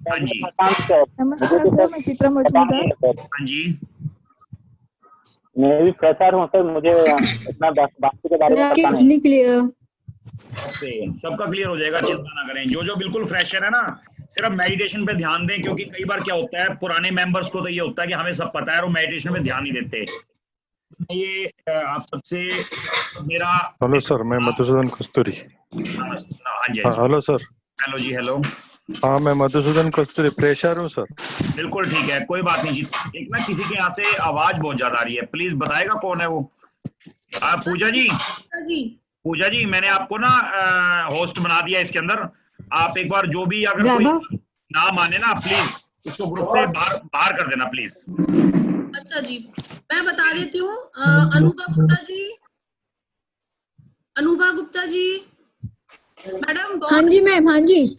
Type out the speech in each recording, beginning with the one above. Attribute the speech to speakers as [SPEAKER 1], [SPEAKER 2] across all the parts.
[SPEAKER 1] हाँ जी
[SPEAKER 2] नमस्कार सर, मैं चित्रा मजूमदार।
[SPEAKER 1] हाँ जी
[SPEAKER 3] मैं भी फ्रेशर हूँ सर, मुझे इतना वास्तु के बारे में पता नहीं।
[SPEAKER 1] ओके, सबका क्लियर हो जाएगा, चिंता ना करें। जो जो बिल्कुल फ्रेशर है ना, सिर्फ मेडिटेशन पे ध्यान दें, क्योंकि कई बार क्या होता है, पुराने मेंबर्स को तो ये होता है कि हमें सब पता है और मेडिटेशन में ध्यान नहीं देते। ये आप सबसे मेरा
[SPEAKER 4] हेलो सर, मैं मधुसूदन कस्तूरी।
[SPEAKER 1] हाँ जी
[SPEAKER 4] हेलो सर।
[SPEAKER 1] हेलो जी हेलो।
[SPEAKER 4] हाँ, मैं मधुसूदन कस्तूरी फ्रेशर हूँ सर।
[SPEAKER 1] बिल्कुल ठीक है, कोई बात नहीं जी। एक ना किसी के यहाँ से आवाज बहुत ज्यादा आ रही है, प्लीज बताएगा कौन है वो? पूजा जी। पूजा जी, मैंने आपको ना होस्ट बना दिया इसके अंदर। आप एक बार जो भी अगर कोई नाम आने ना, प्लीज उसको ग्रुप से बाहर कर देना प्लीज।
[SPEAKER 5] अच्छा जी, मैं बता देती हूँ। अनुभा गुप्ता जी, अनुभा गुप्ता जी मैडम।
[SPEAKER 2] हाँ जी मैम। हाँ जी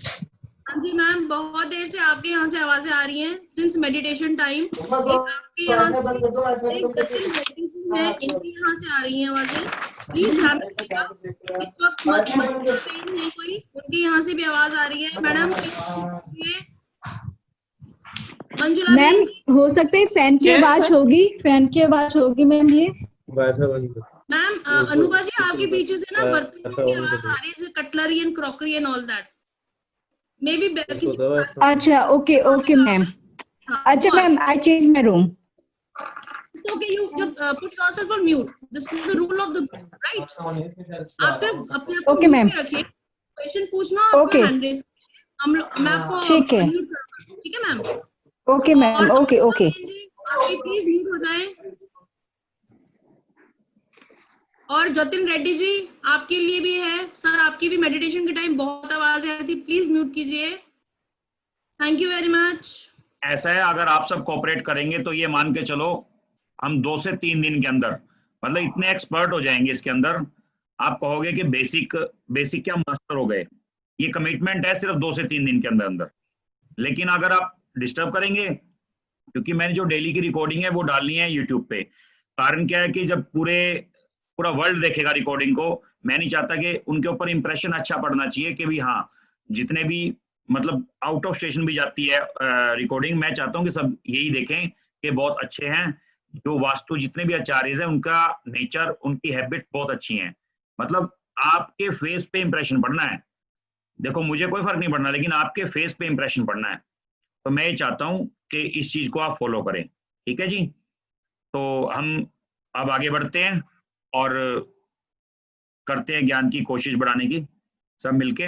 [SPEAKER 5] हाँ जी मैम, बहुत देर से आपके यहाँ से आवाजें आ रही हैं सिंस मेडिटेशन टाइम। आपके यहाँ से है, इनके यहाँ से आ रही हैं आवाजें। प्लीज ध्यान रखिएगा। इस वक्त पेन है कोई, उनके यहाँ से भी आवाज आ रही है। मैडम मंजुला
[SPEAKER 2] मैम, हो सकता है फैन की आवाज होगी, फैन की आवाज होगी मैम। ये
[SPEAKER 5] मैम अनुभा जी, आपके पीछे से ना बर्तनों की आवाज आ रही है, cutlery and crockery and all that. May be किसी।
[SPEAKER 2] अच्छा, ओके ओके मैम। अच्छा ma'am, I change my room.
[SPEAKER 5] It's okay, you put yourself on mute. This is the rule of the right. आप सिर्फ अपने आप को
[SPEAKER 2] Okay,
[SPEAKER 5] mute
[SPEAKER 2] ma'am.
[SPEAKER 5] पे रखिए। क्वेश्चन पूछना, आपको हैंड रेज। मैं आपको
[SPEAKER 2] ठीक है।
[SPEAKER 5] unmute करूंगा, ठीक है ma'am?
[SPEAKER 2] Okay ma'am, okay okay.
[SPEAKER 5] आप भी प्लीज म्यूट हो जाएं। और जतिन रेड्डी जी, आपके लिए भी है सर, आपकी भी मेडिटेशन के टाइम बहुत आवाज आई थी, प्लीज म्यूट कीजिए। Thank you very much.
[SPEAKER 1] ऐसा है, अगर आप सब कोऑपरेट करेंगे तो ये मान के चलो हम 2 से 3 दिन के अंदर, मतलब इतने एक्सपर्ट हो जाएंगे इसके अंदर, आप कहोगे कि बेसिक क्या मास्टर हो गए। ये कमिटमेंट है सिर्फ 2 से 3 दिन के अंदर अंदर। लेकिन अगर आप डिस्टर्ब करेंगे, क्योंकि मैंने जो डेली की रिकॉर्डिंग है वो डालनी है यूट्यूब पे। कारण क्या है कि जब पूरा वर्ल्ड देखेगा रिकॉर्डिंग को, मैं नहीं चाहता कि उनके ऊपर इंप्रेशन अच्छा पड़ना चाहिए कि भी हाँ, जितने भी मतलब आउट ऑफ स्टेशन भी जाती है रिकॉर्डिंग, मैं चाहता हूँ कि सब यही देखें कि बहुत अच्छे हैं। जो वास्तु जितने भी आचार्य हैं, उनका नेचर, उनकी हैबिट बहुत अच्छी हैं। मतलब आपके फेस पे इंप्रेशन पड़ना है। देखो, मुझे कोई फर्क नहीं पड़ना, लेकिन आपके फेस पे इंप्रेशन पड़ना है। तो मैं ये चाहता हूं कि इस चीज को आप फॉलो करें। ठीक है जी? तो हम अब आगे बढ़ते हैं और करते हैं ज्ञान की कोशिश बढ़ाने की, सब मिलके।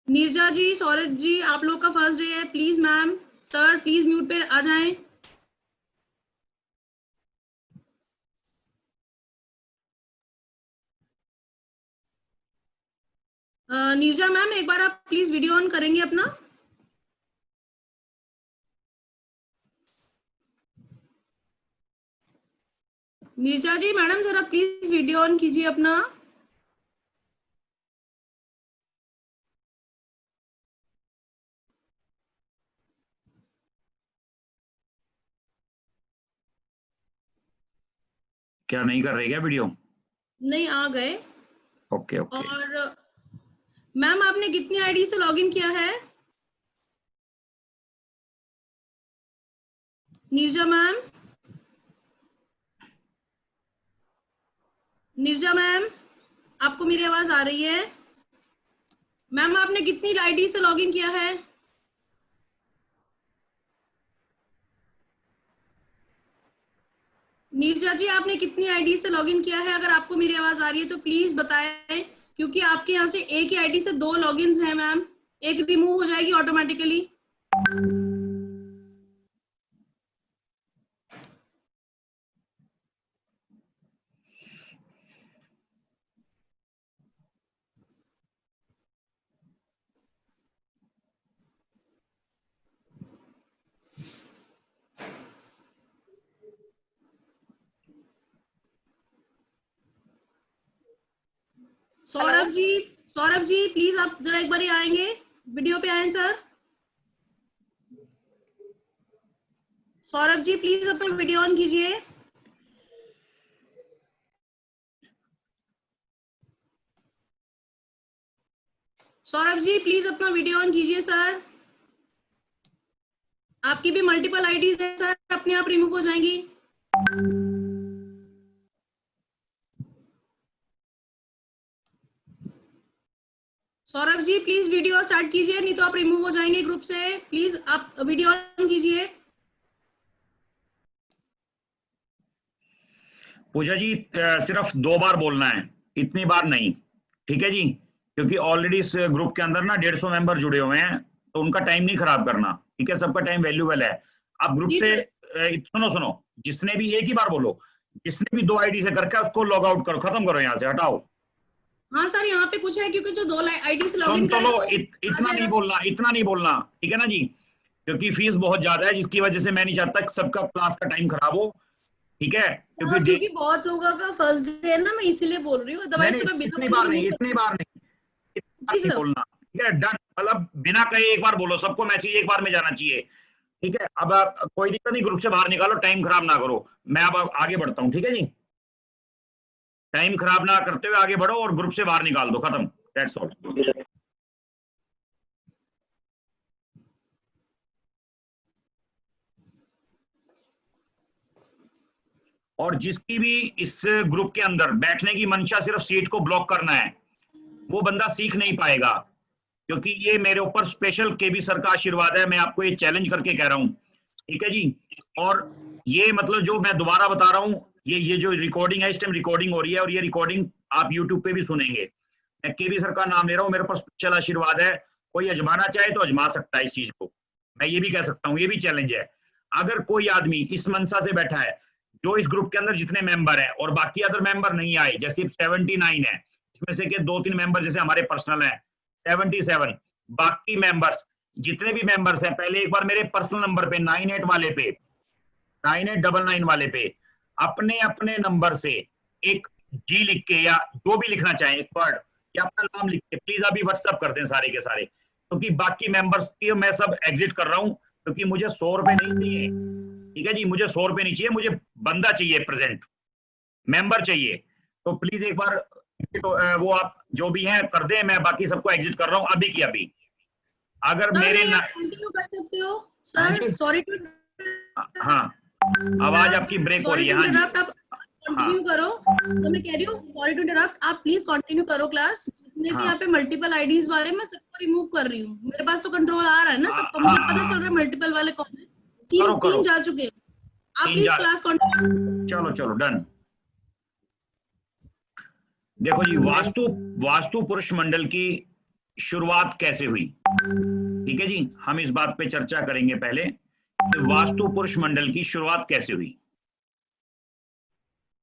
[SPEAKER 5] नीरजा जी, सौरभ जी, आप लोग का फर्स्ट डे है, please ma'am sir please mute पे आ जाएं। नीरजा मैम, एक बार आप प्लीज वीडियो ऑन करेंगे अपना? नीरजा जी मैडम, जरा प्लीज वीडियो ऑन कीजिए अपना।
[SPEAKER 1] क्या नहीं कर रहे क्या वीडियो?
[SPEAKER 5] नहीं, आ गए।
[SPEAKER 1] Okay okay.
[SPEAKER 5] और मैम, आपने कितनी आईडी से लॉगिन किया है? नीरजा मैम, नीरजा मैम, आपको मेरी आवाज आ रही है? मैम, आपने कितनी आईडी से लॉगिन किया है? नीरजा जी, आपने कितनी आईडी से लॉगिन किया है? अगर आपको मेरी आवाज आ रही है तो प्लीज बताएं, क्योंकि आपके यहाँ से एक ही आईडी से 2 लॉगिन्स हैं मैम। एक रिमूव हो जाएगी ऑटोमेटिकली। सौरभ जी प्लीज आप जरा एक बार ही आएंगे, वीडियो पे आए सर। सौरभ जी प्लीज अपना वीडियो ऑन कीजिए। सौरभ जी प्लीज अपना वीडियो ऑन कीजिए सर। आपकी भी मल्टीपल आईडीज है सर, अपने आप रिमूव हो जाएंगी। Saurabh ji please video start कीजिए, नहीं तो आप रिमूव हो जाएंगे ग्रुप से। प्लीज आप वीडियो ऑन कीजिए।
[SPEAKER 1] पूजा जी सिर्फ 2 बार बोलना है, इतनी बार नहीं, ठीक है जी, क्योंकि ऑलरेडी इस ग्रुप के अंदर ना 150 मेंबर जुड़े हुए हैं, तो उनका टाइम नहीं खराब करना, ठीक है, सबका टाइम वैल्यूबल है। आप ग्रुप
[SPEAKER 5] जी
[SPEAKER 1] से
[SPEAKER 5] सर।
[SPEAKER 1] सुनो, जिसने भी एक ही बार बोलो, जिसने भी 2 आईडी से करके उसको लॉग आउट करो, खत्म करो, यहाँ से हटाओ।
[SPEAKER 5] हाँ सर, यहाँ पे कुछ है क्योंकि जो 2 आईडी से
[SPEAKER 1] सुन
[SPEAKER 5] लॉगिन
[SPEAKER 1] तो
[SPEAKER 5] करेगा
[SPEAKER 1] लो,
[SPEAKER 5] वो
[SPEAKER 1] इतना नहीं बोलना, इतना नहीं बोलना, ठीक है ना जी, क्योंकि फीस बहुत ज्यादा है, जिसकी वजह से मैं नहीं चाहता कि सबका क्लास का टाइम खराब हो, ठीक है,
[SPEAKER 5] क्योंकि बहुत लोगों का फर्स्ट डे है ना, मैं इसीलिए बोल रही हूँ।
[SPEAKER 1] नहीं, इतनी बार नहीं बोलना, ठीक है, डन, मतलब बिना कहे एक बार बोलो, सबको मैसेज एक बार में जाना चाहिए, ठीक है। अब आप कोई दिक्कत नहीं, ग्रुप से बाहर निकालो, टाइम खराब ना करो, मैं अब आगे बढ़ता हूँ, ठीक है जी, टाइम खराब ना करते हुए आगे बढ़ो और ग्रुप से बाहर निकाल दो, खत्म, दैट्स ऑल। और जिसकी भी इस ग्रुप के अंदर बैठने की मंशा सिर्फ सीट को ब्लॉक करना है, वो बंदा सीख नहीं पाएगा, क्योंकि ये मेरे ऊपर स्पेशल केबी सर का आशीर्वाद है, मैं आपको ये चैलेंज करके कह रहा हूँ, ठीक है जी। और ये मतलब जो मैं दोबारा बता रहा हूँ, ये जो रिकॉर्डिंग है, इस टाइम रिकॉर्डिंग हो रही है, और ये रिकॉर्डिंग आप यूट्यूब पे भी सुनेंगे। मैं केबी सर का नाम ले रहा हूँ, मेरे ऊपर स्पेशल आशीर्वाद है, कोई अजमाना चाहे तो अजमा सकता है इस चीज को, मैं ये भी कह सकता हूँ, ये भी चैलेंज है। अगर कोई आदमी इस मनसा से बैठा है, जो इस ग्रुप के अंदर जितने मेंबर है और बाकी अदर मेंबर नहीं आए, जैसे 79 है, इसमें से के 2-3 मेंबर जैसे हमारे पर्सनल है 77, बाकी मेंबर्स जितने भी मेंबर्स हैं, पहले एक बार मेरे पर्सनल नंबर पे 98 वाले पे 9899 वाले पे अपने अपने नंबर से एक जी लिख के या जो भी लिखना चाहें, एक वर्ड या अपना नाम लिख के प्लीज अभी व्हाट्सएप कर दें सारे के सारे, क्योंकि बाकी मेंबर्स की मैं सब एग्जिट कर रहा हूं, क्योंकि मुझे 100 रुपए नहीं चाहिए, ठीक है जी, मुझे 100 रुपए नहीं चाहिए, मुझे बंदा चाहिए, प्रेजेंट मेंबर चाहिए। तो प्लीज एक बार तो वो आप जो भी हैं कर दें, मैं बाकी सबको एग्जिट कर रहा हूँ अभी की अभी। अगर मेरे
[SPEAKER 5] कंटिन्यू कर सकते हो सर, सॉरी टू,
[SPEAKER 1] हाँ आवाज आपकी ब्रेक हो रही है, हाँ
[SPEAKER 5] आप कंटिन्यू करो, तो मैं कह रही हूँ सॉरी टू इंटरप्ट, आप प्लीज कंटिन्यू करो क्लास। जितने भी यहाँ पे मल्टीपल आईडीज वाले मैं सबको रिमूव कर रही हूँ, मेरे पास तो कंट्रोल आ रहा है ना सबको, मुझे पता चल रहा है मल्टीपल वाले कौन है। तीन जा चुके हैं, आप प्लीज क्लास कंटिन्यू।
[SPEAKER 1] चलो डन। देखो जी, वास्तु पुरुष मंडल की शुरुआत कैसे हुई, ठीक है जी, हम इस बात पे चर्चा करेंगे पहले कि वास्तु पुरुष मंडल की शुरुआत कैसे हुई,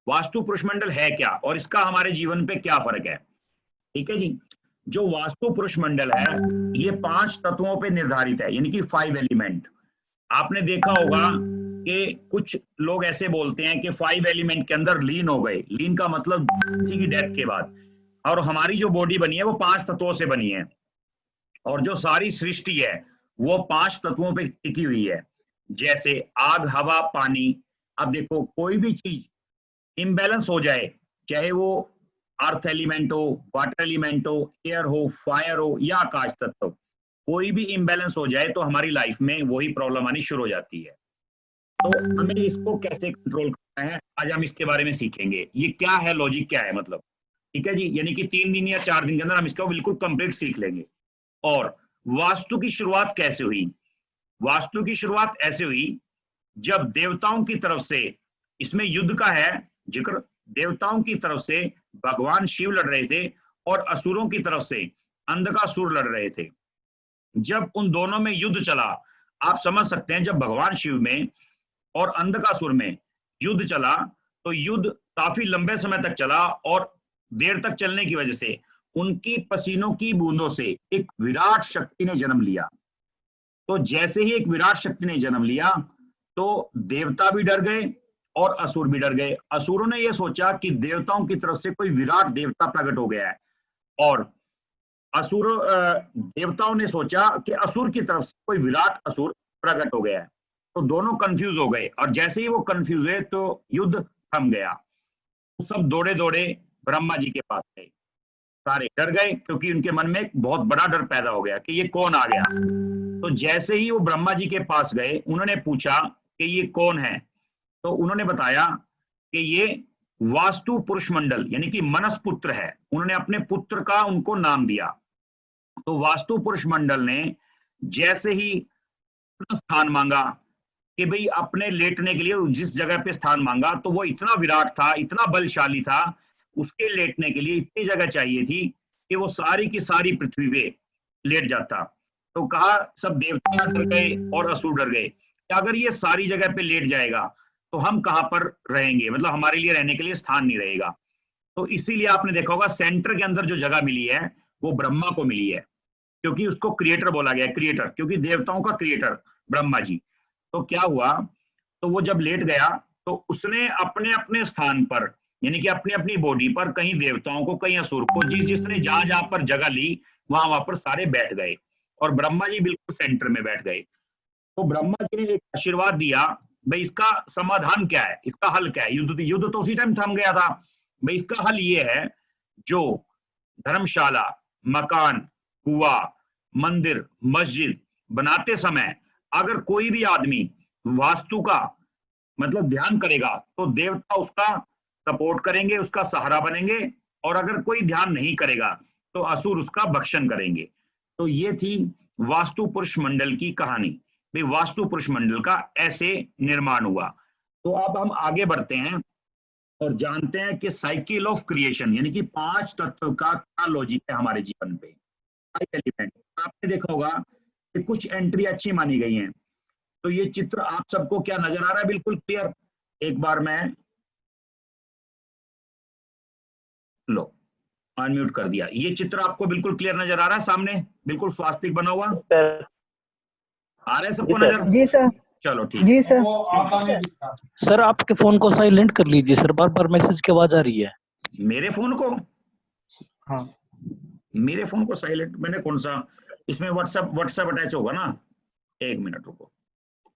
[SPEAKER 1] वास्तु पुरुष मंडल है क्या और इसका हमारे जीवन पे क्या फर्क है, ठीक है जी। जो वास्तु पुरुष मंडल है ये 5 तत्वों पे निर्धारित है, यानी कि 5 एलिमेंट। आपने देखा होगा कि कुछ लोग ऐसे बोलते हैं कि 5 एलिमेंट के अंदर लीन हो गए, लीन का मतलब किसी की डेथ के बाद, और हमारी जो बॉडी बनी है वो 5 तत्वों से बनी है, और जो सारी सृष्टि है वो 5 तत्वों पे टिकी हुई है, जैसे आग, हवा, पानी। अब देखो कोई भी चीज इम्बैलेंस हो जाए, चाहे वो अर्थ एलिमेंट हो, वाटर एलिमेंट हो, एयर हो, फायर हो या आकाश तत्व, कोई भी इम्बैलेंस हो जाए तो हमारी लाइफ में वही प्रॉब्लम आनी शुरू हो जाती है। तो हमें इसको कैसे कंट्रोल करना है, आज हम इसके बारे में सीखेंगे। ये क्या है, लॉजिक क्या है, मतलब, ठीक है जी, यानी कि 3 दिन या 4 दिन के अंदर हम इसको बिल्कुल कंप्लीट सीख लेंगे। और वास्तु की शुरुआत कैसे हुई, वास्तु की शुरुआत ऐसे हुई जब देवताओं की तरफ से, इसमें युद्ध का है जिक्र, देवताओं की तरफ से भगवान शिव लड़ रहे थे और असुरों की तरफ से अंधकासुर लड़ रहे थे। जब उन दोनों में युद्ध चला, आप समझ सकते हैं, जब भगवान शिव में और अंधकासुर में युद्ध चला तो युद्ध काफी लंबे समय तक चला, और देर तक चलने की वजह से उनकी पसीनों की बूंदों से एक विराट शक्ति ने जन्म लिया। तो जैसे ही एक विराट शक्ति ने जन्म लिया तो देवता भी डर गए और असुर भी डर गए। असुरों ने यह सोचा कि देवताओं की तरफ से कोई विराट देवता प्रकट हो गया है, और देवताओं ने सोचा कि असुर की तरफ से कोई विराट असुर प्रकट हो गया है। तो दोनों कंफ्यूज हो गए, और जैसे ही वो कंफ्यूज हुए तो युद्ध थम गया। तो सब दौड़े दौड़े ब्रह्मा जी के पास गए, सारे डर गए, क्योंकि उनके मन में एक बहुत बड़ा डर पैदा हो गया कि ये कौन आ गया। तो जैसे ही वो ब्रह्मा जी के पास गए, उन्होंने पूछा कि ये कौन है, तो उन्होंने बताया कि ये वास्तु पुरुष मंडल यानी कि मनस पुत्र है। उन्होंने अपने पुत्र का उनको नाम दिया। तो वास्तु पुरुष मंडल ने जैसे ही स्थान मांगा कि भाई अपने लेटने के लिए जिस जगह पे स्थान मांगा, तो वो इतना विराट था, इतना बलशाली था, उसके लेटने के लिए इतनी जगह चाहिए थी कि वो सारी की सारी पृथ्वी पे लेट जाता। तो कहा, सब देवता डर गए और असुर डर गए कि अगर ये सारी जगह पे लेट जाएगा तो हम कहां पर रहेंगे, मतलब हमारे लिए रहने के लिए स्थान नहीं रहेगा। तो इसीलिए आपने देखा होगा सेंटर के अंदर जो जगह मिली है वो ब्रह्मा को मिली है, क्योंकि उसको क्रिएटर बोला गया, क्रिएटर, क्योंकि देवताओं का क्रिएटर ब्रह्मा जी। तो क्या हुआ, तो वो जब लेट गया तो उसने अपने अपने स्थान पर यानी कि अपनी अपनी बॉडी पर कहीं देवताओं को, कहीं असुर को, जिसने जहां जहां पर जगह ली वहां पर सारे बैठ गए और ब्रह्मा जी बिल्कुल सेंटर में बैठ गए। तो ब्रह्मा जी ने एक आशीर्वाद दिया, भाई इसका समाधान क्या है, इसका हल क्या है। युद्ध तो उसी टाइम थम गया था। भाई इसका हल ये है, जो धर्मशाला, मकान, कुआ, मंदिर, मस्जिद बनाते समय अगर कोई भी आदमी वास्तु का मतलब ध्यान करेगा तो देवता उसका सपोर्ट करेंगे, उसका सहारा बनेंगे, और अगर कोई ध्यान नहीं करेगा तो असुर उसका भक्षण करेंगे। तो ये थी वास्तु पुरुष मंडल की कहानी। भाई वास्तु पुरुष मंडल का ऐसे निर्माण हुआ। तो अब हम आगे बढ़ते हैं और जानते हैं कि साइकिल ऑफ क्रिएशन यानी कि 5 तत्व का क्या लॉजिक है हमारे जीवन पे। 5 एलिमेंट आपने देखा होगा कि कुछ एंट्री अच्छी मानी गई हैं। तो ये चित्र आप सबको क्या नजर आ रहा है, बिल्कुल क्लियर? एक बार मैं लो अनम्यूट कर दिया। ये चित्र आपको बिल्कुल क्लियर नजर आ रहा है सामने, बिल्कुल स्वास्तिक बना हुआ आ रहा है सबको नजर?
[SPEAKER 2] जी सर।
[SPEAKER 1] चलो ठीक।
[SPEAKER 2] जी सर।
[SPEAKER 6] सर आपके फोन को साइलेंट कर लीजिए सर, बार बार मैसेज की आवाज आ रही है।
[SPEAKER 1] मेरे फोन को?
[SPEAKER 6] हाँ
[SPEAKER 1] मेरे फोन को साइलेंट? मैंने कौन सा, इसमें व्हाट्सएप अटैच होगा ना। एक मिनट रुको,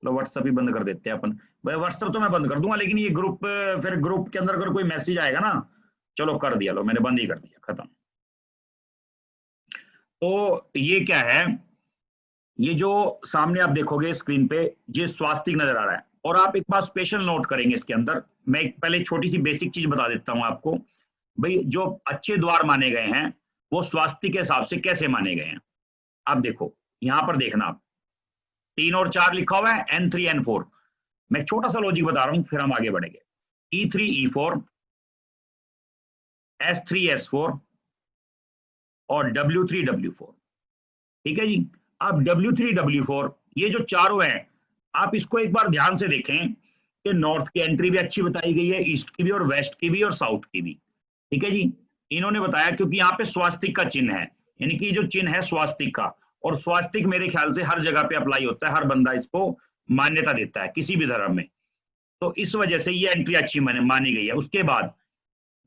[SPEAKER 1] लो व्हाट्सएप ही बंद कर देते हैं अपन। भाई व्हाट्सएप तो मैं बंद कर दूंगा, लेकिन ये ग्रुप, फिर ग्रुप के अंदर अगर कोई मैसेज आएगा ना, चलो कर दिया, लो मैंने बंद ही कर दिया, खत्म। तो ये क्या है, ये जो सामने आप देखोगे स्क्रीन पे, ये स्वास्तिक नजर आ रहा है। और आप एक बात स्पेशल नोट करेंगे इसके अंदर, मैं एक पहले छोटी सी बेसिक चीज बता देता हूं आपको। भाई जो अच्छे द्वार माने गए हैं वो स्वास्तिक के हिसाब से कैसे माने गए हैं, आप देखो यहां पर देखना, आप 3 और 4 लिखा हुआ है, N3 N4। मैं एक छोटा सा लॉजिक बता रहा हूं, फिर हम आगे बढ़ेंगे। E3 E4, S3 S4 और W3 W4। ठीक है जी। अब W3 W4 ये जो चारों हैं, आप इसको एक बार ध्यान से देखें कि नॉर्थ की एंट्री भी अच्छी बताई गई है, ईस्ट की भी और वेस्ट की भी और साउथ की भी। ठीक है जी। इन्होंने बताया क्योंकि यहाँ पे स्वास्तिक का चिन्ह है, यानी कि जो चिन्ह है स्वास्तिक का, और स्वास्तिक मेरे ख्याल से हर जगह पे अप्लाई होता है, हर बंदा इसको मान्यता देता है किसी भी धर्म में। तो इस वजह से ये एंट्री अच्छी मानी गई है। उसके बाद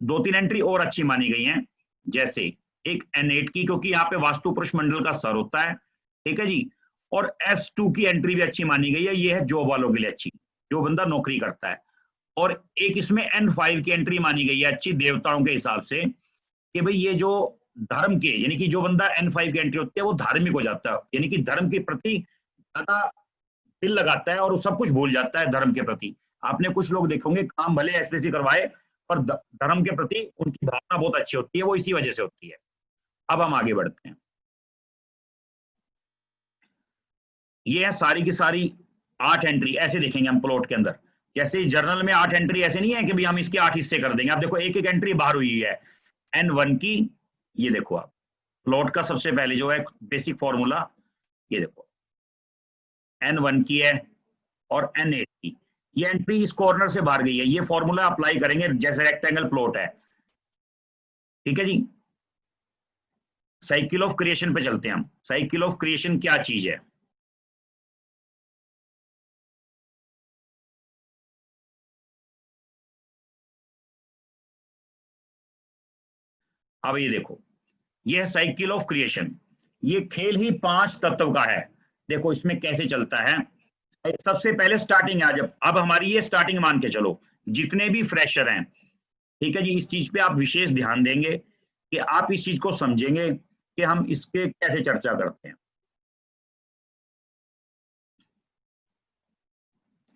[SPEAKER 1] 2-3 एंट्री और अच्छी मानी गई हैं, जैसे एक N8 की, क्योंकि यहाँ पे वास्तु पुरुष मंडल का सर होता है। ठीक है जी। और S2 की एंट्री भी अच्छी मानी गई है, ये है जॉब वालों के लिए अच्छी, जो बंदा नौकरी करता है। और एक इसमें N5 की एंट्री मानी गई है अच्छी देवताओं के हिसाब से, कि भाई ये जो धर्म के, यानी कि जो बंदा N5 की एंट्री होती है वो धार्मिक हो जाता है, यानी कि धर्म के प्रति ज्यादा दिल लगाता है और वो सब कुछ भूल जाता है धर्म के प्रति। आपने कुछ लोग देखोगे काम भले ऐसे करवाए पर धर्म के प्रति उनकी भावना बहुत अच्छी होती है, वो इसी वजह से होती है। अब हम आगे बढ़ते हैं। ये है सारी की सारी 8 एंट्री, ऐसे देखेंगे हम प्लॉट के अंदर। जैसे जर्नल में 8 एंट्री ऐसे नहीं है कि भाई हम इसके 8 हिस्से कर देंगे। आप देखो एक एक एंट्री बाहर हुई है। N1 की, ये देखो आप प्लॉट का सबसे पहले जो है बेसिक फॉर्मूला, ये देखो N1 की है और N8 की, ये एंट्री इस कॉर्नर से बाहर गई है। ये फॉर्मूला अप्लाई करेंगे जैसे रेक्टेंगल प्लॉट है। ठीक है जी। साइकिल ऑफ क्रिएशन पे चलते हैं हम। साइकिल ऑफ क्रिएशन क्या चीज है? अब ये देखो, ये है साइकिल ऑफ क्रिएशन। ये खेल ही 5 तत्व का है। देखो इसमें कैसे चलता है। सबसे पहले स्टार्टिंग है, जब अब हमारी ये स्टार्टिंग मान के चलो, जितने भी फ्रेशर हैं, ठीक है जी, इस चीज पे आप विशेष ध्यान देंगे कि आप इस चीज को समझेंगे कि हम इसके कैसे चर्चा करते हैं।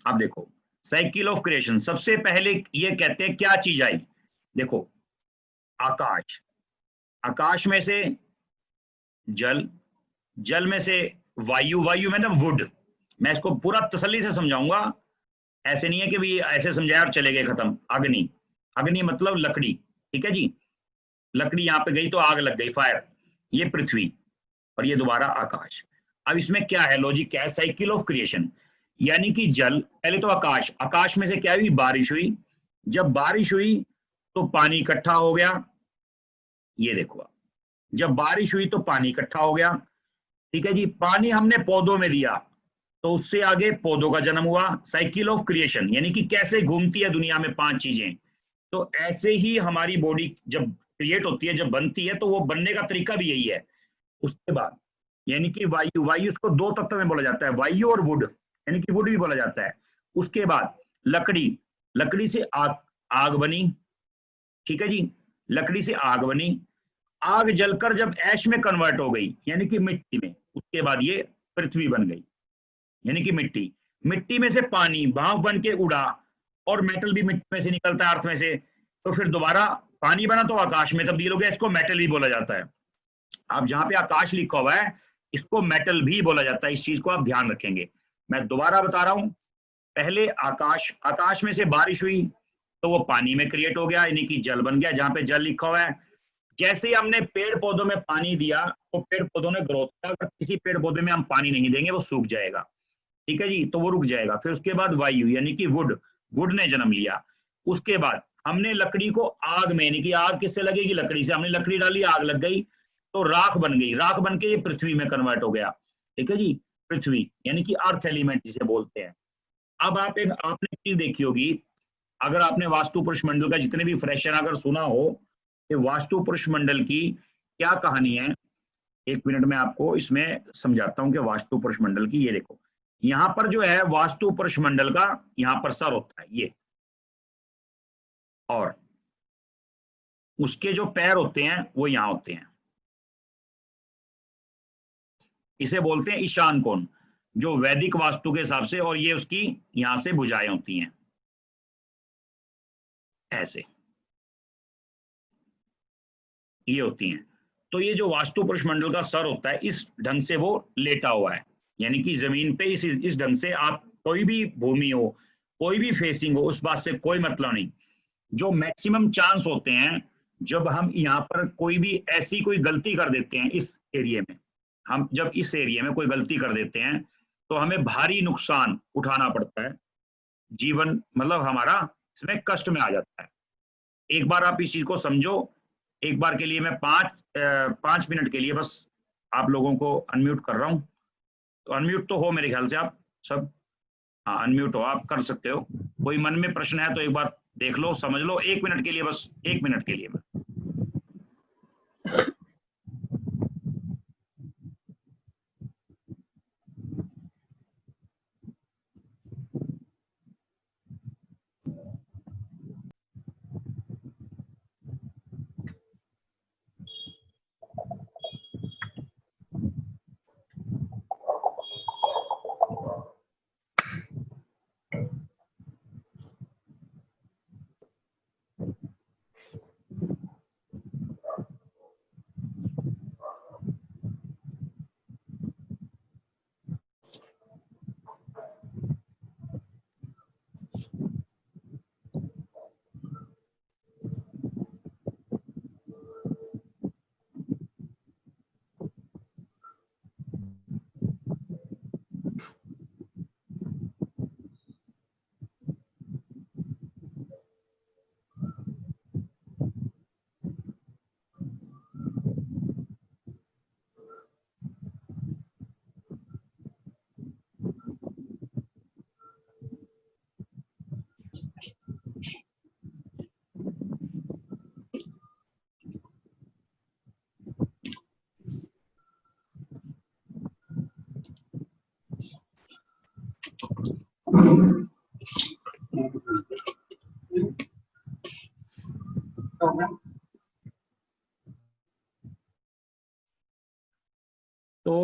[SPEAKER 1] आप देखो साइकिल ऑफ क्रिएशन, सबसे पहले ये कहते हैं क्या चीज आई, देखो आकाश, आकाश में से जल, जल में से वायु, वायु में ना वुड। मैं इसको पूरा तसल्ली से समझाऊंगा, ऐसे नहीं है कि भी ऐसे समझाया और चले गए खत्म। अग्नि, अग्नि मतलब लकड़ी, ठीक है जी, लकड़ी यहां पे गई तो आग लग गई, फायर। ये पृथ्वी और ये दोबारा आकाश। अब इसमें क्या है लॉजिक, क्या है, साइकिल ऑफ क्रिएशन, यानी कि जल, पहले तो आकाश, आकाश में से क्या हुई, बारिश हुई, जब बारिश हुई तो पानी इकट्ठा हो गया, ये देखो जब बारिश हुई तो पानी इकट्ठा हो गया, ठीक है जी, पानी हमने पौधों में दिया तो उससे आगे पौधों का जन्म हुआ। साइकिल ऑफ क्रिएशन यानी कि कैसे घूमती है दुनिया में 5 चीजें, तो ऐसे ही हमारी बॉडी जब क्रिएट होती है, जब बनती है, तो वो बनने का तरीका भी यही है। उसके बाद यानी कि वायु, वायु उसको 2 तत्व में बोला जाता है, वायु और वुड, यानी कि वुड भी बोला जाता है। उसके बाद लकड़ी, लकड़ी से आग, आग बनी, ठीक है जी, लकड़ी से आग बनी, आग जलकर जब ऐश में कन्वर्ट हो गई यानी कि मिट्टी में, उसके बाद ये पृथ्वी बन गई यानी कि मिट्टी, मिट्टी में से पानी भाप बन के उड़ा, और मेटल भी मिट्टी में से निकलता है, अर्थ में से, तो फिर दोबारा पानी बना तो आकाश में तब्दील हो गया, इसको मेटल भी बोला जाता है। आप जहां पे आकाश लिखा हुआ है इसको मेटल भी बोला जाता है, इस चीज को आप ध्यान रखेंगे। मैं दोबारा बता रहा हूं, पहले आकाश, आकाश में से बारिश हुई तो वो पानी में क्रिएट हो गया यानी कि जल बन गया, जहां पे जल लिखा हुआ है। जैसे ही हमने पेड़ पौधों में पानी दिया तो पेड़ पौधों ने ग्रोथ किया, अगर किसी पेड़ पौधे में हम पानी नहीं देंगे वो सूख जाएगा, ठीक है जी, तो वो रुक जाएगा। फिर उसके बाद वायु यानी कि वुड, वुड ने जन्म लिया। उसके बाद हमने लकड़ी को आग में, यानी कि आग किससे लगेगी, लकड़ी से, हमने लकड़ी डाली, आग लग गई तो राख बन गई, राख बन के ये पृथ्वी में कन्वर्ट हो गया, ठीक है जी, पृथ्वी यानी कि अर्थ एलिमेंट जिसे बोलते हैं। अब आपने चीज देखी होगी, अगर आपने वास्तु पुरुष मंडल का जितने भी फ्रेशर अगर सुना हो कि वास्तु पुरुष मंडल की क्या कहानी है, 1 मिनट में आपको इसमें समझाता हूं कि वास्तु पुरुष मंडल की। ये देखो यहां पर जो है वास्तु पुरुष मंडल का यहां पर सर होता है ये, और उसके जो पैर होते हैं वो यहां होते हैं, इसे बोलते हैं ईशान कोण जो वैदिक वास्तु के हिसाब से, और ये उसकी यहां से भुजाएं होती हैं ऐसे, ये होती हैं। तो ये जो वास्तु पुरुष मंडल का सर होता है इस ढंग से वो लेटा हुआ है, यानी कि जमीन पे इस ढंग से, आप कोई भी भूमि हो, कोई भी फेसिंग हो, उस बात से कोई मतलब नहीं। जो मैक्सिमम चांस होते हैं जब हम यहाँ पर कोई भी ऐसी कोई गलती कर देते हैं इस एरिया में, हम जब इस एरिया में कोई गलती कर देते हैं तो हमें भारी नुकसान उठाना पड़ता है, जीवन मतलब हमारा इसमें कष्ट में आ जाता है। एक बार आप इस चीज को समझो, एक बार के लिए मैं 5 मिनट के लिए बस आप लोगों को अनम्यूट कर रहा हूं, तो अनम्यूट तो हो मेरे ख्याल से आप सब, हाँ अनम्यूट हो, आप कर सकते हो। कोई मन में प्रश्न है तो एक बार देख लो, समझ लो, 1 मिनट के लिए, बस 1 मिनट के लिए मैं।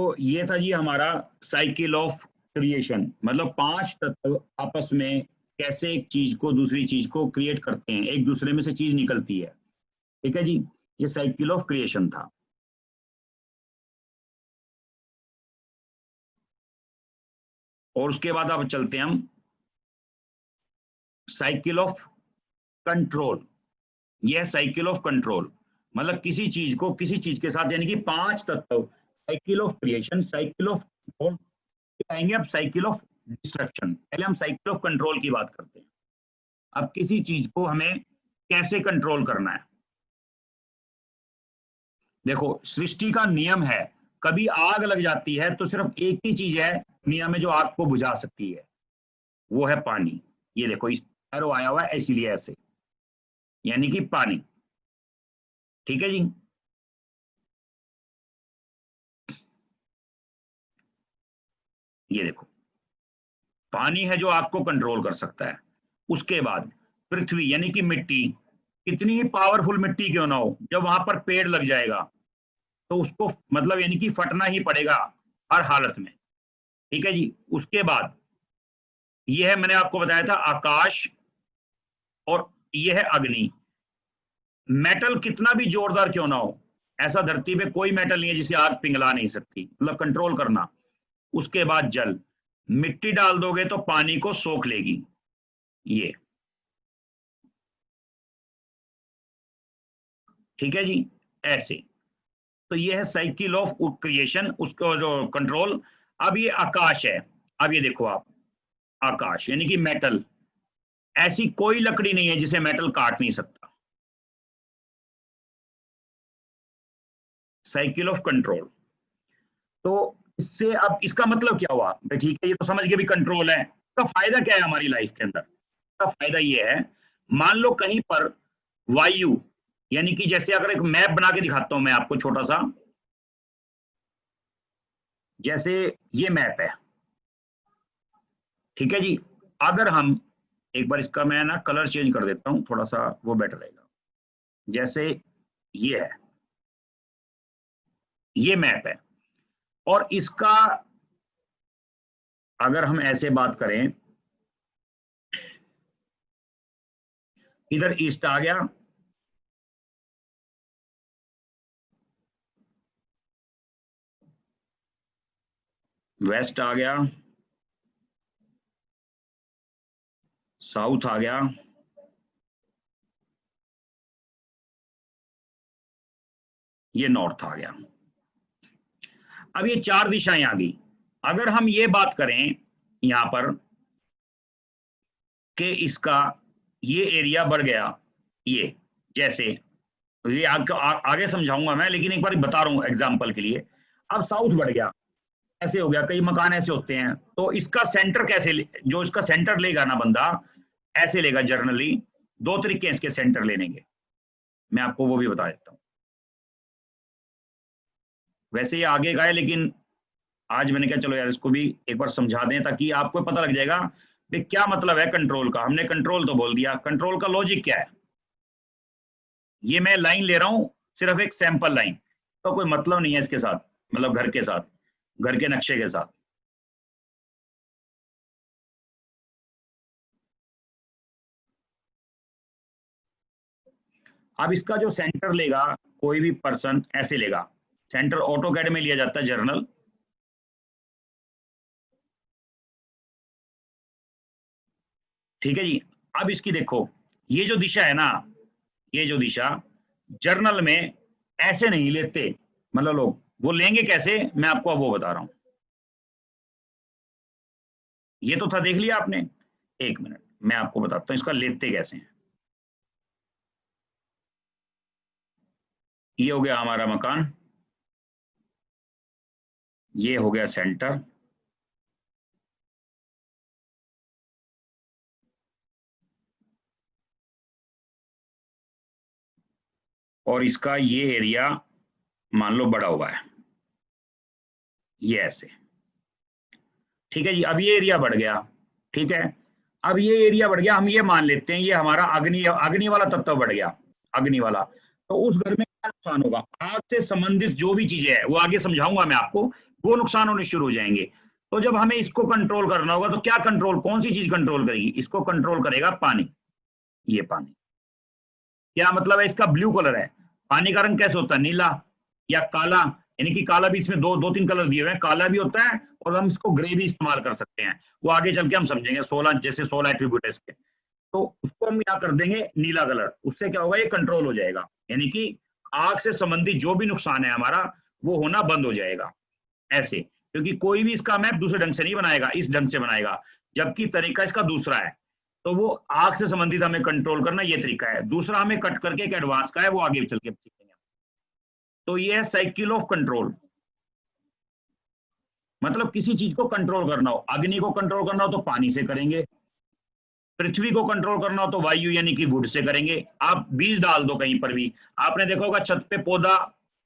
[SPEAKER 1] तो ये था जी हमारा साइकिल ऑफ क्रिएशन, मतलब 5 तत्व आपस में कैसे एक चीज को दूसरी चीज को क्रिएट करते हैं, एक दूसरे में से चीज निकलती है। ठीक है जी, ये साइकिल ऑफ क्रिएशन था। और उसके बाद अब चलते हैं हम साइकिल ऑफ कंट्रोल। यह साइकिल ऑफ कंट्रोल मतलब किसी चीज को किसी चीज के साथ, यानी कि 5 तत्व, cycle of creation, cycle of control, आएंगे अब साइकिल ऑफ डिस्ट्रक्शन। पहले हम साइकिल ऑफ कंट्रोल की बात करते हैं। अब किसी चीज को हमें कैसे कंट्रोल करना है। देखो सृष्टि का नियम है, कभी आग लग जाती है तो सिर्फ एक ही चीज है दुनिया में जो आग को बुझा सकती है, वो है पानी। ये देखो इस एरो आया हुआ है इसीलिए ऐसे, यानी कि पानी। ठीक है जी, ये देखो पानी है जो आग को कंट्रोल कर सकता है। उसके बाद पृथ्वी यानी कि मिट्टी, कितनी ही पावरफुल मिट्टी क्यों ना हो, जब वहां पर पेड़ लग जाएगा तो उसको मतलब यानी कि फटना ही पड़ेगा हर हालत में। ठीक है जी, उसके बाद यह है मैंने आपको बताया था आकाश, और यह है अग्नि। मेटल कितना भी जोरदार क्यों ना हो, ऐसा धरती पे कोई मेटल नहीं है जिसे आग पिघला नहीं सकती, मतलब कंट्रोल करना। उसके बाद जल, मिट्टी डाल दोगे तो पानी को सोख लेगी। ये ठीक है जी, ऐसे। तो ये है साइकिल ऑफ क्रिएशन, उसको जो कंट्रोल। अब ये आकाश है, अब ये देखो आप, आकाश यानी कि मेटल, ऐसी कोई लकड़ी नहीं है जिसे मेटल काट नहीं सकता। Cycle of control. तो इससे अब इसका मतलब क्या हुआ, ठीक है ये तो समझ गए भी कंट्रोल है। इसका फायदा क्या है हमारी लाइफ के अंदर? इसका फायदा ये है, मान लो कहीं पर वायु, यानी कि जैसे अगर एक मैप बना के दिखाता हूं मैं आपको छोटा सा, जैसे ये मैप है। ठीक है जी, अगर हम एक बार इसका मैं ना कलर चेंज कर देता हूं, थोड़ा सा वो बेटर रहेगा। जैसे ये है, ये मैप है, और इसका अगर हम ऐसे बात करें, इधर ईस्ट आ गया, वेस्ट आ गया, साउथ आ गया, ये नॉर्थ आ गया। अब ये 4 दिशाएं आ गई। अगर हम ये बात करें यहां पर कि इसका ये एरिया बढ़ गया, ये जैसे ये आगे समझाऊंगा मैं, लेकिन एक बार बता रहा हूं एग्जांपल के लिए। अब साउथ बढ़ गया, ऐसे हो गया, कई मकान ऐसे होते हैं, तो इसका सेंटर कैसे, जो इसका सेंटर लेगा ना बंदा, ऐसे लेगा जनरली। 2 तरीके हैं इसके सेंटर लेने के, मैं आपको वो भी बता देता हूं। वैसे ये आगे का है, लेकिन आज मैंने कहा चलो यार इसको भी एक बार समझा दें, ताकि आपको पता लग जाएगा कि क्या मतलब है कंट्रोल का। हमने कंट्रोल तो बोल दिया, कंट्रोल का लॉजिक क्या है। ये मैं लाइन ले रहा हूं, सिर्फ एक सैंपल लाइन, तो कोई मतलब नहीं है इसके साथ, मतलब घर के साथ, घर के नक्शे के साथ। अब इसका जो सेंटर लेगा कोई भी पर्सन ऐसे लेगा, सेंटर ऑटोकैड में लिया जाता है जर्नल। ठीक है जी, अब इसकी देखो ये जो दिशा है ना, ये जो दिशा जर्नल में ऐसे नहीं लेते, मतलब लोग वो लेंगे कैसे, मैं आपको अब वो बता रहा हूं। ये तो था, देख लिया आपने, एक मिनट मैं आपको बताता हूं इसका लेते कैसे हैं। ये हो गया हमारा मकान, ये हो गया सेंटर, और इसका ये एरिया मान लो बड़ा हुआ है, ये ऐसे। ठीक है जी, अब ये एरिया बढ़ गया। ठीक है, अब ये एरिया बढ़ गया, हम ये मान लेते हैं ये हमारा अग्नि वाला तत्व बढ़ गया, अग्नि वाला। तो उस घर में क्या नुकसान होगा, आग से संबंधित जो भी चीजें है वो आगे समझाऊंगा मैं आपको, वो नुकसान होने शुरू हो जाएंगे। तो जब हमें इसको कंट्रोल करना होगा तो क्या कंट्रोल, कौन सी चीज कंट्रोल करेगी? इसको कंट्रोल करेगा पानी। ये पानी क्या मतलब है? इसका ब्लू कलर है। पानी का रंग कैसे होता है? नीला या काला, यानी कि काला भी इसमें दो तीन कलर दिए हुए हैं, काला भी होता है और हम इसको ग्रे भी इस्तेमाल कर सकते हैं, वो आगे चल के हम समझेंगे। 16 जैसे 16 एट्रीब्यूट है इसके, तो उसको हम क्या कर देंगे नीला कलर, उससे क्या होगा? ये कंट्रोल हो जाएगा, यानी कि आग से संबंधित जो भी नुकसान है हमारा वो होना बंद हो जाएगा ऐसे, क्योंकि कोई भी इसका मैप दूसरे ढंग से नहीं बनाएगा, इस ढंग से बनाएगा, जबकि तरीका इसका दूसरा है। तो वो आग से संबंधित हमें कंट्रोल करना ये तरीका है। दूसरा हमें कट करके एक एडवांस का है, वो आगे चल के सीखेंगे। तो ये है साइकिल ऑफ कंट्रोल, मतलब किसी चीज को कंट्रोल करना हो, अग्नि को कंट्रोल करना हो तो पानी से करेंगे, पृथ्वी को कंट्रोल करना हो तो वायु यानी कि वुड से करेंगे। आप बीज डाल दो कहीं पर भी, आपने देखा होगा छत पे पौधा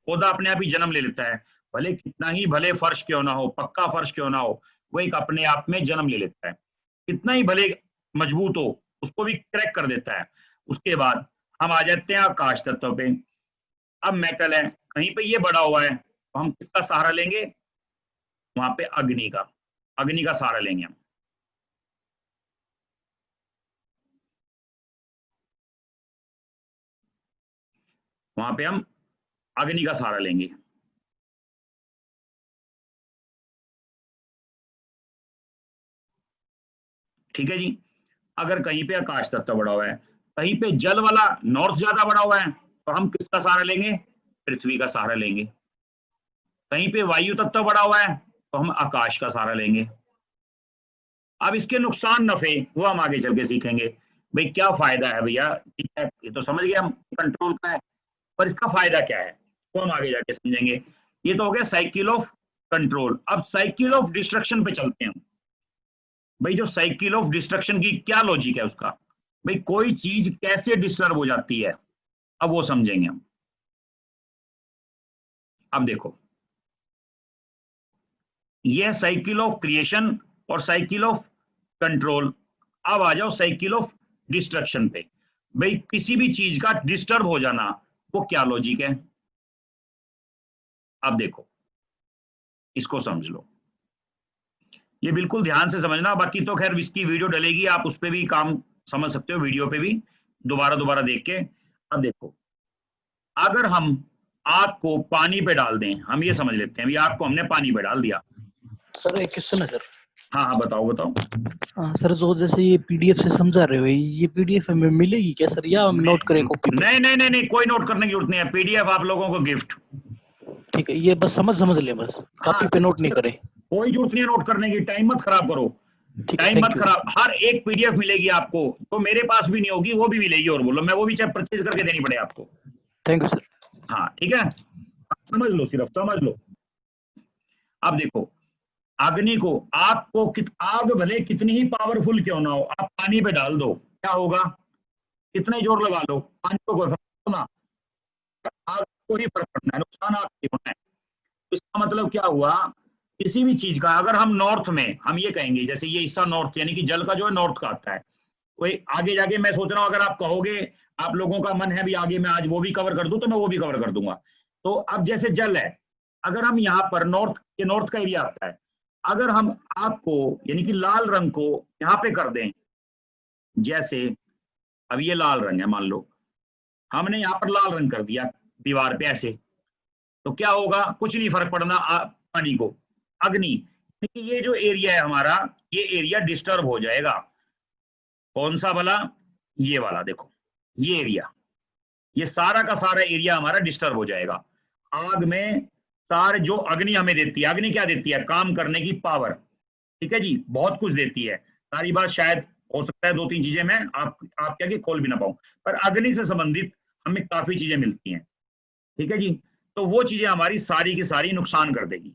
[SPEAKER 1] अपने आप ही जन्म ले लेता है, भले कितना ही भले फर्श क्यों ना हो, पक्का फर्श क्यों ना हो, वो एक अपने आप में जन्म ले लेता है, कितना ही भले मजबूत हो उसको भी क्रैक कर देता है। उसके बाद हम आ जाते हैं आकाश तत्व पे। अब मेटल है, कहीं पे ये बड़ा हुआ है तो हम किसका सहारा लेंगे? वहां पे अग्नि का सहारा लेंगे हम। वहां पे हम अग्नि का सहारा लेंगे। ठीक है जी। अगर कहीं पे आकाश तत्व बड़ा हुआ है, कहीं पे जल वाला नॉर्थ ज्यादा बड़ा हुआ है तो हम किसका सहारा लेंगे? पृथ्वी का सहारा लेंगे। कहीं पे वायु तत्व बड़ा हुआ है तो हम आकाश का सहारा लेंगे। अब इसके नुकसान नफे वो हम आगे चल के सीखेंगे। भाई क्या फायदा है भैया, ठीक है ये तो समझ गए हम कंट्रोल का है, पर इसका फायदा क्या है वो हम आगे जाके समझेंगे। ये तो हो गया साइकिल ऑफ कंट्रोल। अब साइकिल ऑफ डिस्ट्रक्शन पे चलते हैं। भाई जो साइकिल ऑफ डिस्ट्रक्शन की क्या लॉजिक है उसका, भाई कोई चीज कैसे डिस्टर्ब हो जाती है, अब वो समझेंगे हम। अब देखो यह साइकिल ऑफ क्रिएशन और साइकिल ऑफ कंट्रोल। अब आ जाओ साइकिल ऑफ डिस्ट्रक्शन पे। भाई किसी भी चीज का डिस्टर्ब हो जाना वो क्या लॉजिक है? अब देखो इसको समझ लो, ये बिल्कुल ध्यान से समझना। बाकी तो खैर इसकी वीडियो डलेगी, आप उस पर भी काम समझ सकते हो, वीडियो पे भी दोबारा देख के। अब देखो अगर हम आग को पानी पे डाल दें, हम ये समझ लेते हैं अभी आग को हमने पानी पे डाल दिया।
[SPEAKER 6] सर एक क्वेश्चन है सर।
[SPEAKER 1] हाँ बताओ।
[SPEAKER 6] सर जो जैसे ये पीडीएफ से समझा रहे हो, ये पीडीएफ हमें मिलेगी क्या सर, या हम नोट करें कॉपी?
[SPEAKER 1] नहीं, कोई नोट करने की जरूरत नहीं है, पीडीएफ आप लोगों को गिफ्ट।
[SPEAKER 6] ठीक है, ये बस समझ ले, बस कॉपी पे नोट नहीं करें।
[SPEAKER 1] कोई जरूरत नहीं है नोट करने की, टाइम मत खराब करो, टाइम मत खराब। हर एक पीडीएफ मिलेगी आपको, तो मेरे पास भी नहीं होगी वो भी मिलेगी, और बोलो मैं वो भी चाहे परचेज करके देनी पड़े आपको।
[SPEAKER 6] Thank you sir.
[SPEAKER 1] हाँ ठीक है, समझ लो, सिर्फ समझ लो। अब देखो अग्नि को, आग भले कितनी ही पावरफुल क्यों ना हो, आप पानी पे डाल दो, क्या होगा? कितना ही जोर लगा लो, पानी को कोई फर्क ना, आग को ही फर्क पड़ना है, नुकसान आपको होना है। तो इसका मतलब क्या हुआ? किसी भी चीज का अगर हम नॉर्थ में, हम ये कहेंगे जैसे ये हिस्सा नॉर्थ यानी कि जल का जो है नॉर्थ का आता है, कोई आगे जाके मैं सोच रहा हूँ अगर आप कहोगे, आप लोगों का मन है भी आगे मैं आज वो भी कवर कर दूं तो मैं वो भी कवर कर दूंगा। तो अब जैसे जल है, अगर हम यहाँ पर नॉर्थ का एरिया आता है, अगर हम आपको यानी कि लाल रंग को यहाँ पे कर दें, जैसे अब ये लाल रंग है, मान लो हमने यहाँ पर लाल रंग कर दिया दीवार पे ऐसे, तो क्या होगा? कुछ नहीं फर्क पड़ना पानी को, अग्नि, ये जो एरिया है हमारा, ये एरिया डिस्टर्ब हो जाएगा। कौन सा वाला? ये वाला, देखो ये एरिया, ये सारा का सारा एरिया हमारा डिस्टर्ब हो जाएगा। आग में सारे जो अग्नि हमें देती है, अग्नि क्या देती है? काम करने की पावर, ठीक है जी, बहुत कुछ देती है। सारी बात शायद हो सकता है 2-3 चीजें मैं आप क्या कि खोल भी ना पाऊं, पर अग्नि से संबंधित हमें काफी चीजें मिलती हैं, ठीक है जी। तो वो चीजें हमारी सारी की सारी नुकसान कर देगी।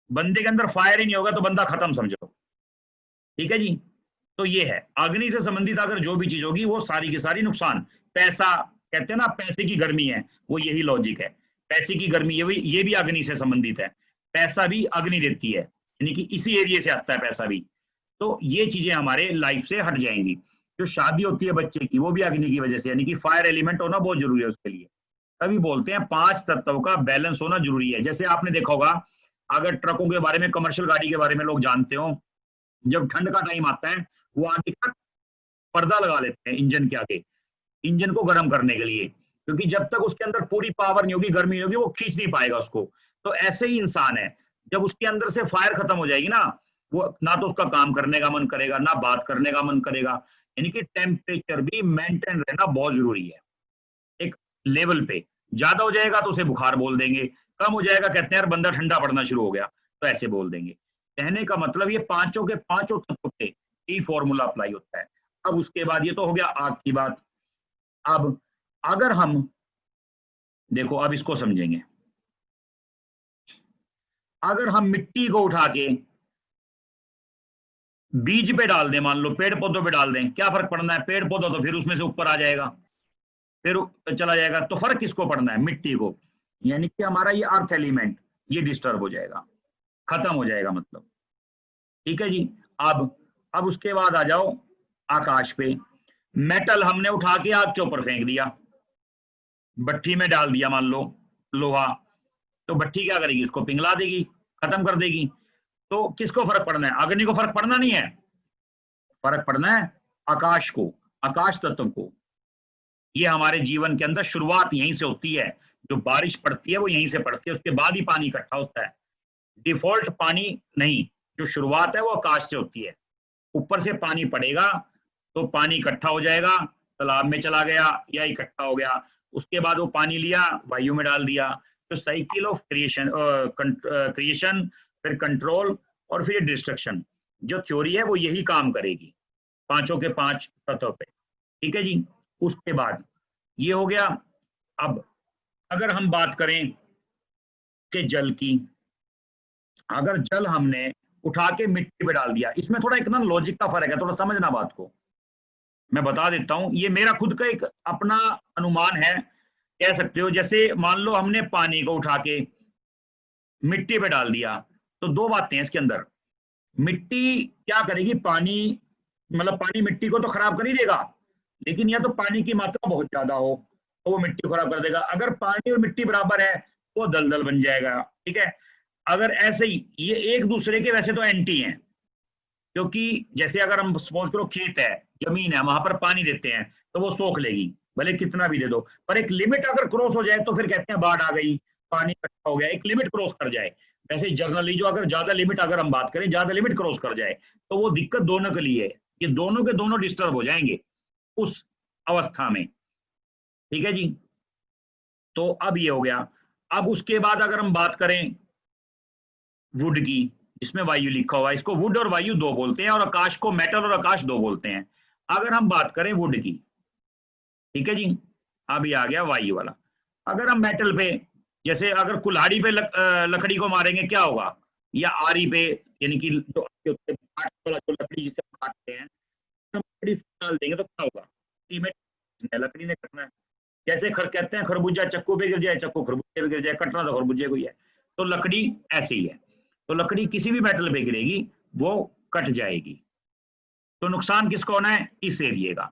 [SPEAKER 1] बंदे के अंदर फायर ही नहीं होगा तो बंदा खत्म समझो, ठीक है जी। तो ये है अग्नि से संबंधित अगर जो भी चीज होगी वो सारी की सारी नुकसान। पैसा कहते हैं ना, पैसे की गर्मी है, वो यही लॉजिक है, पैसे की गर्मी ये भी अग्नि से संबंधित है। पैसा भी अग्नि देती है, यानी कि इसी एरिया से आता है पैसा भी। तो ये चीजें हमारे लाइफ से हट जाएंगी। जो शादी होती है बच्चे की, वो भी अग्नि की वजह से, यानी कि फायर एलिमेंट होना बहुत जरूरी है उसके लिए। तभी बोलते हैं 5 तत्वों का बैलेंस होना जरूरी है। जैसे आपने देखा होगा अगर ट्रकों के बारे में, कमर्शियल गाड़ी के बारे में लोग जानते हो, जब ठंड का टाइम आता है वो आगे का पर्दा लगा लेते हैं इंजन के आगे, इंजन को गर्म करने के लिए, क्योंकि जब तक उसके अंदर पूरी पावर नहीं होगी, गर्मी नहीं होगी, वो खींच नहीं पाएगा उसको। तो ऐसे ही इंसान है, जब उसके अंदर से फायर खत्म हो जाएगी ना, वो ना तो उसका काम करने का मन करेगा, ना बात करने का मन करेगा। यानी कि टेम्परेचर भी मेंटेन रहना बहुत जरूरी है एक लेवल पे। ज्यादा हो जाएगा तो उसे बुखार बोल देंगे, कम हो जाएगा कहते हैं यार बंदा ठंडा पड़ना शुरू हो गया, तो ऐसे बोल देंगे। कहने का मतलब ये पांचों के पांचों तत्वों पे ई फॉर्मूला अप्लाई होता है। अब उसके बाद ये तो हो गया आग की बात। अब अगर हम देखो, अब इसको समझेंगे, अगर हम मिट्टी को उठा के बीज पे डाल दें, मान लो पेड़ पौधों पे डाल दें, क्या फर्क पड़ना है? पेड़ पौधा तो फिर उसमें से ऊपर आ जाएगा, फिर चला जाएगा, तो फर्क किसको पड़ना है? मिट्टी को। यानी कि हमारा ये अर्थ एलिमेंट ये डिस्टर्ब हो जाएगा, खत्म हो जाएगा मतलब। ठीक है जी। अब उसके बाद आ जाओ आकाश पे। मेटल हमने उठा के आग के ऊपर फेंक दिया, भट्टी में डाल दिया मान लो लोहा, तो भट्टी क्या करेगी? उसको पिघला देगी, खत्म कर देगी। तो किसको फर्क पड़ना है? अग्नि को फर्क पड़ना नहीं है, फर्क पड़ना है आकाश को, आकाश तत्व को। ये हमारे जीवन के अंदर शुरुआत यहीं से होती है, जो बारिश पड़ती है वो यहीं से पड़ती है, उसके बाद ही पानी इकट्ठा होता है। डिफॉल्ट पानी नहीं, जो शुरुआत है वो आकाश से होती है। ऊपर से पानी पड़ेगा तो पानी इकट्ठा हो जाएगा, तालाब में चला गया या इकट्ठा हो गया, उसके बाद वो पानी लिया वायु में डाल दिया। तो साइकिल ऑफ क्रिएशन, फिर कंट्रोल और फिर डिस्ट्रक्शन, जो थ्योरी है वो यही काम करेगी पांचों के पांच तत्वों पे। ठीक है जी। उसके बाद ये हो गया। अब अगर हम बात करें कि जल की, अगर जल हमने उठा के मिट्टी पे डाल दिया, इसमें थोड़ा एक ना लॉजिक का फर्क है, थोड़ा समझना बात को। मैं बता देता हूं, ये मेरा खुद का एक अपना अनुमान है, कह सकते हो। जैसे मान लो हमने पानी को उठा के मिट्टी पे डाल दिया, तो दो बातें हैं इसके अंदर। मिट्टी क्या करेगी? पानी मतलब पानी मिट्टी को तो खराब कर ही देगा, लेकिन या तो पानी की मात्रा बहुत ज्यादा हो तो वो मिट्टी को खराब कर देगा। अगर पानी और मिट्टी बराबर है वो दलदल बन जाएगा। ठीक है। अगर ऐसे ही ये एक दूसरे के वैसे तो एंटी हैं, क्योंकि जैसे अगर हम सपोज करो खेत है, जमीन है, वहां पर पानी देते हैं तो वो सोख लेगी, भले कितना भी दे दो, पर एक लिमिट अगर क्रॉस हो जाए तो फिर कहते हैं बाढ़ आ गई, पानी इकट्ठा हो गया। एक लिमिट क्रॉस कर जाए, वैसे जर्नली जो अगर ज्यादा लिमिट, अगर हम बात करें ज्यादा लिमिट क्रॉस कर जाए तो वो दिक्कत दोनों के लिए है, ये दोनों के दोनों डिस्टर्ब हो जाएंगे उस अवस्था में। ठीक है जी। तो अब ये हो गया। अब उसके बाद अगर हम बात करें वुड की, जिसमें वायु लिखा हुआ है, इसको वुड और वायु दो बोलते हैं, और आकाश को मेटल और आकाश दो बोलते हैं। अगर हम बात करें वुड की, ठीक है जी, अब ये आ गया वायु वाला। अगर हम मेटल पे, जैसे अगर कुल्हाड़ी पे लकड़ी को मारेंगे क्या होगा? या आरी पे, यानी कि जो लकड़ी जिसे काटते हैं, लकड़ी डाल देंगे तो क्या होगा? लकड़ी ने कटना है। जैसे कहते हैं खरबूजा चक्कू पे गिर जाए, चक्कू खरबूजे पे गिर जाए, कटना तो खरबूजे को ही है। तो लकड़ी ऐसे ही है, तो लकड़ी किसी भी मेटल पे गिरेगी वो कट जाएगी। तो नुकसान किसको होना है? इस एरिया का।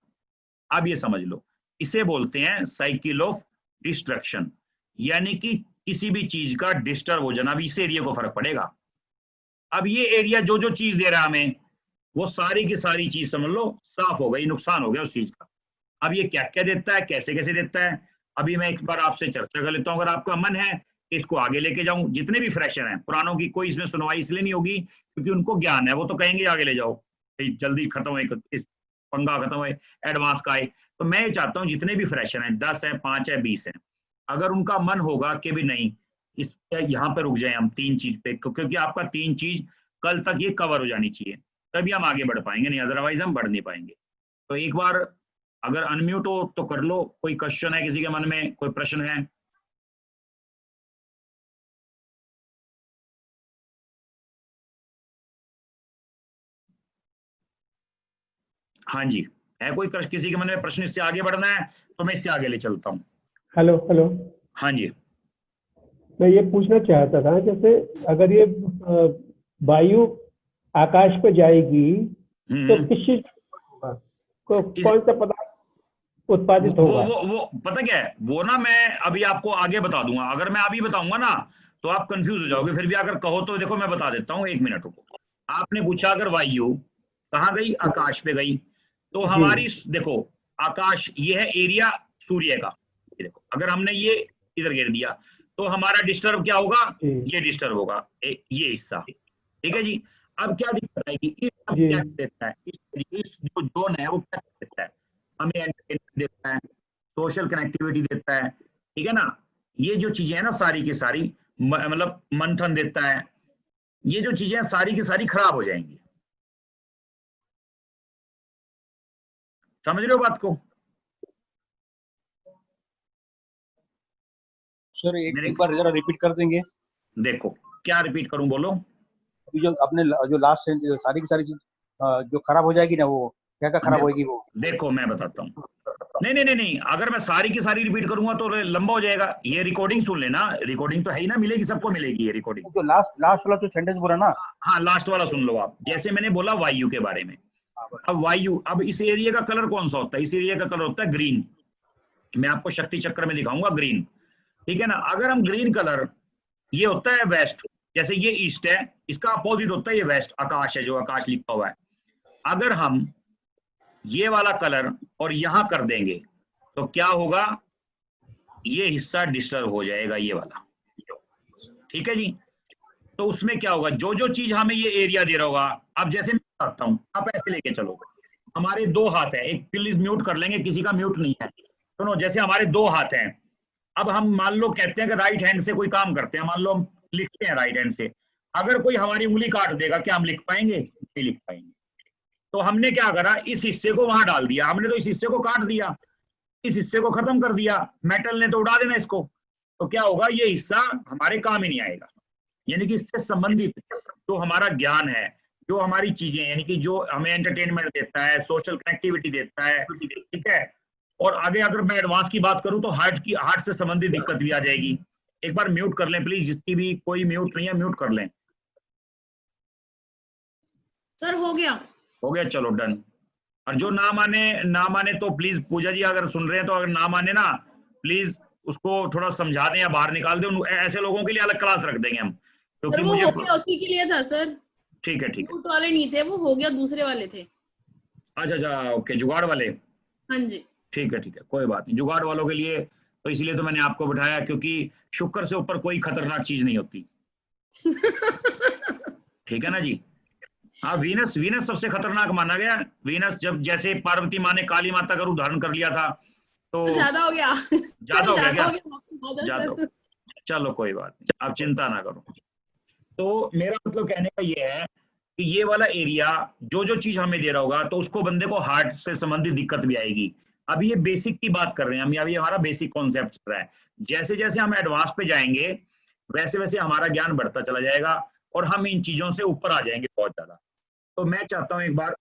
[SPEAKER 1] अब ये समझ लो, इसे बोलते हैं साइकिल ऑफ डिस्ट्रक्शन, यानी कि किसी भी चीज का डिस्टर्ब हो जाना, अब इस एरिया को फर्क पड़ेगा। अब ये एरिया जो जो चीज दे रहा है हमें, वो सारी की सारी चीज समझ लो साफ हो गई, नुकसान हो गया उस चीज का। अब ये क्या क्या देता है, कैसे कैसे देता है, अभी मैं एक बार आपसे चर्चा कर लेता हूं। अगर आपका मन है कि इसको आगे लेके जाऊं, जितने भी फ्रेशर हैं, पुरानों की कोई इसमें सुनवाई इसलिए नहीं होगी क्योंकि उनको ज्ञान है, वो तो कहेंगे आगे ले जाओ, जल्दी खत्म हो, इस पंगा खत्म हो, एडवांस का है। तो मैं ये चाहता हूँ जितने भी फ्रेशर हैं, 10 है, 5 है, 20 है, अगर उनका मन होगा कि भी नहीं इस यहाँ पे रुक जाए हम 3 चीज पे, क्योंकि आपका 3 चीज कल तक ये कवर हो जानी चाहिए, तभी हम आगे बढ़ पाएंगे, नहीं अदरवाइज हम बढ़ नहीं पाएंगे। तो एक बार अगर अनम्यूट हो तो कर लो, कोई क्वेश्चन है किसी के मन में, कोई प्रश्न है? हाँ जी, है कोई किसी के मन में प्रश्न? इससे आगे बढ़ना है तो मैं इससे आगे ले चलता हूँ।
[SPEAKER 7] Hello hello.
[SPEAKER 1] हाँ जी,
[SPEAKER 7] मैं ये पूछना चाहता था, जैसे अगर ये वायु आकाश पे जाएगी तो किस चीज होगा, कौन सा पदार्थ उत्पादित होगा?
[SPEAKER 1] वो पता क्या है वो ना, मैं अभी आपको आगे बता दूंगा। अगर मैं अभी बताऊंगा ना तो आप कंफ्यूज हो जाओगे। फिर भी अगर कहो तो देखो मैं बता देता हूँ, 1 मिनट रुको। आपने पूछा अगर वायु कहाँ गई, आकाश पे गई, तो हमारी देखो आकाश ये है एरिया सूर्य का, ये देखो अगर हमने ये इधर गिर दिया तो हमारा डिस्टर्ब क्या होगा, ये डिस्टर्ब होगा ये हिस्सा, ठीक है जी। अब क्या दिक्कत आएगी, इस क्या देता है, इस जो जोन है वो क्या देता है, हमें एंटरटेनमेंट देता है, सोशल कनेक्टिविटी देता है, ठीक है ना। ये जो चीजें हैं ना सारी की सारी, मतलब मंथन देता है, ये जो चीजें सारी की सारी खराब हो जाएंगी। समझ रहे हो बात को?
[SPEAKER 8] सर एक बार जरा रिपीट कर देंगे।
[SPEAKER 1] देखो क्या रिपीट करूं, बोलो।
[SPEAKER 8] जो अपने जो लास्ट सारी की सारी चीज जो खराब हो जाएगी ना, वो क्या क्या खराब होगी वो?
[SPEAKER 1] देखो मैं बताता हूँ। नहीं, अगर मैं सारी की सारी रिपीट करूंगा तो लंबा हो जाएगा। ये रिकॉर्डिंग सुन लेना, रिकॉर्डिंग तो है ही ना, मिलेगी, सबको मिलेगी ये रिकॉर्डिंग।
[SPEAKER 8] जो लास्ट वाला जो सेंटेंस बोला ना,
[SPEAKER 1] हाँ लास्ट वाला सुन लो आप। जैसे मैंने बोला वायु के बारे में, अब वायु, अब इस एरिया का कलर कौन सा होता है, इस एरिया का कलर होता है ग्रीन। मैं आपको शक्ति चक्र में दिखाऊंगा ग्रीन, ठीक है ना। अगर हम ग्रीन कलर, ये होता है वेस्ट, जैसे ये ईस्ट है, इसका अपोजिट होता है ये वेस्ट, आकाश है जो आकाश लिखा हुआ है। अगर हम ये वाला कलर और यहां कर देंगे तो क्या होगा, ये हिस्सा डिस्टर्ब हो जाएगा, ये वाला, ठीक है जी। तो उसमें क्या होगा, जो जो चीज हमें ये एरिया दे रहा होगा, अब जैसे मैं बताता हूं, आप ऐसे लेके चलो, हमारे 2 हाथ है, एक प्लीज म्यूट कर लेंगे, किसी का म्यूट नहीं है, सुनो। जैसे हमारे 2 हाथ हैं, अब हम मान लो कहते हैं कि राइट हैंड से कोई काम करते हैं, मान लो हम लिखते हैं राइट हैंड से, अगर कोई हमारी उंगली काट देगा, क्या हम लिख पाएंगे? नहीं लिख पाएंगे। तो हमने क्या करा, इस हिस्से को वहां डाल दिया, हमने तो इस हिस्से को काट दिया, इस हिस्से को खत्म कर दिया, मेटल ने तो उड़ा देना इसको, तो क्या होगा, ये हिस्सा हमारे काम ही नहीं आएगा। यानी कि इससे संबंधित जो हमारा ज्ञान है, जो हमारी चीजें, यानी कि जो हमें एंटरटेनमेंट देता है, सोशल कनेक्टिविटी देता है, ठीक है। और आगे अगर मैं एडवांस की बात करूं तो हार्ट से संबंधित दिक्कत भी आ जाएगी। एक बार म्यूट कर लें प्लीज, जिसकी भी कोई म्यूट नहीं है म्यूट कर लें।
[SPEAKER 5] सर हो गया,
[SPEAKER 1] चलो डन। और जो ना माने तो प्लीज पूजा जी अगर सुन रहे हैं तो अगर ना माने ना, प्लीज उसको थोड़ा समझा दें या बाहर निकाल दें। ऐसे लोगों के लिए अलग क्लास रख देंगे हम, क्योंकि
[SPEAKER 5] वो हो गया, उसी के लिए था सर।
[SPEAKER 1] ठीक है
[SPEAKER 5] म्यूट वाले नहीं थे, वो हो गया, दूसरे वाले थे।
[SPEAKER 1] अच्छा ओके, जुगाड़ वाले,
[SPEAKER 5] हाँ जी
[SPEAKER 1] ठीक है कोई बात नहीं। जुगाड़ वालों के लिए तो इसलिए तो मैंने आपको बिठाया, क्योंकि शुक्र से ऊपर कोई खतरनाक चीज नहीं होती। ठीक है ना जी। हाँ, वीनस सबसे खतरनाक माना गया। वीनस जब, जैसे पार्वती माँ ने काली माता का रूप धारण कर लिया था, तो
[SPEAKER 5] ज्यादा हो गया,
[SPEAKER 1] ज्यादा हो गया क्या?
[SPEAKER 5] ज्यादा
[SPEAKER 1] हो, चलो कोई बात नहीं, आप चिंता ना करो। तो मेरा मतलब कहने का ये है कि ये वाला एरिया जो जो चीज हमें दे रहा होगा, तो उसको बंदे को हार्ट से संबंधित दिक्कत भी आएगी। अभी ये बेसिक की बात कर रहे हैं हम, अभी हमारा बेसिक कॉन्सेप्ट चल रहा है। जैसे जैसे हम एडवांस पे जाएंगे वैसे वैसे हमारा ज्ञान बढ़ता चला जाएगा और हम इन चीजों से ऊपर आ जाएंगे बहुत ज्यादा। तो मैं चाहता हूं एक बार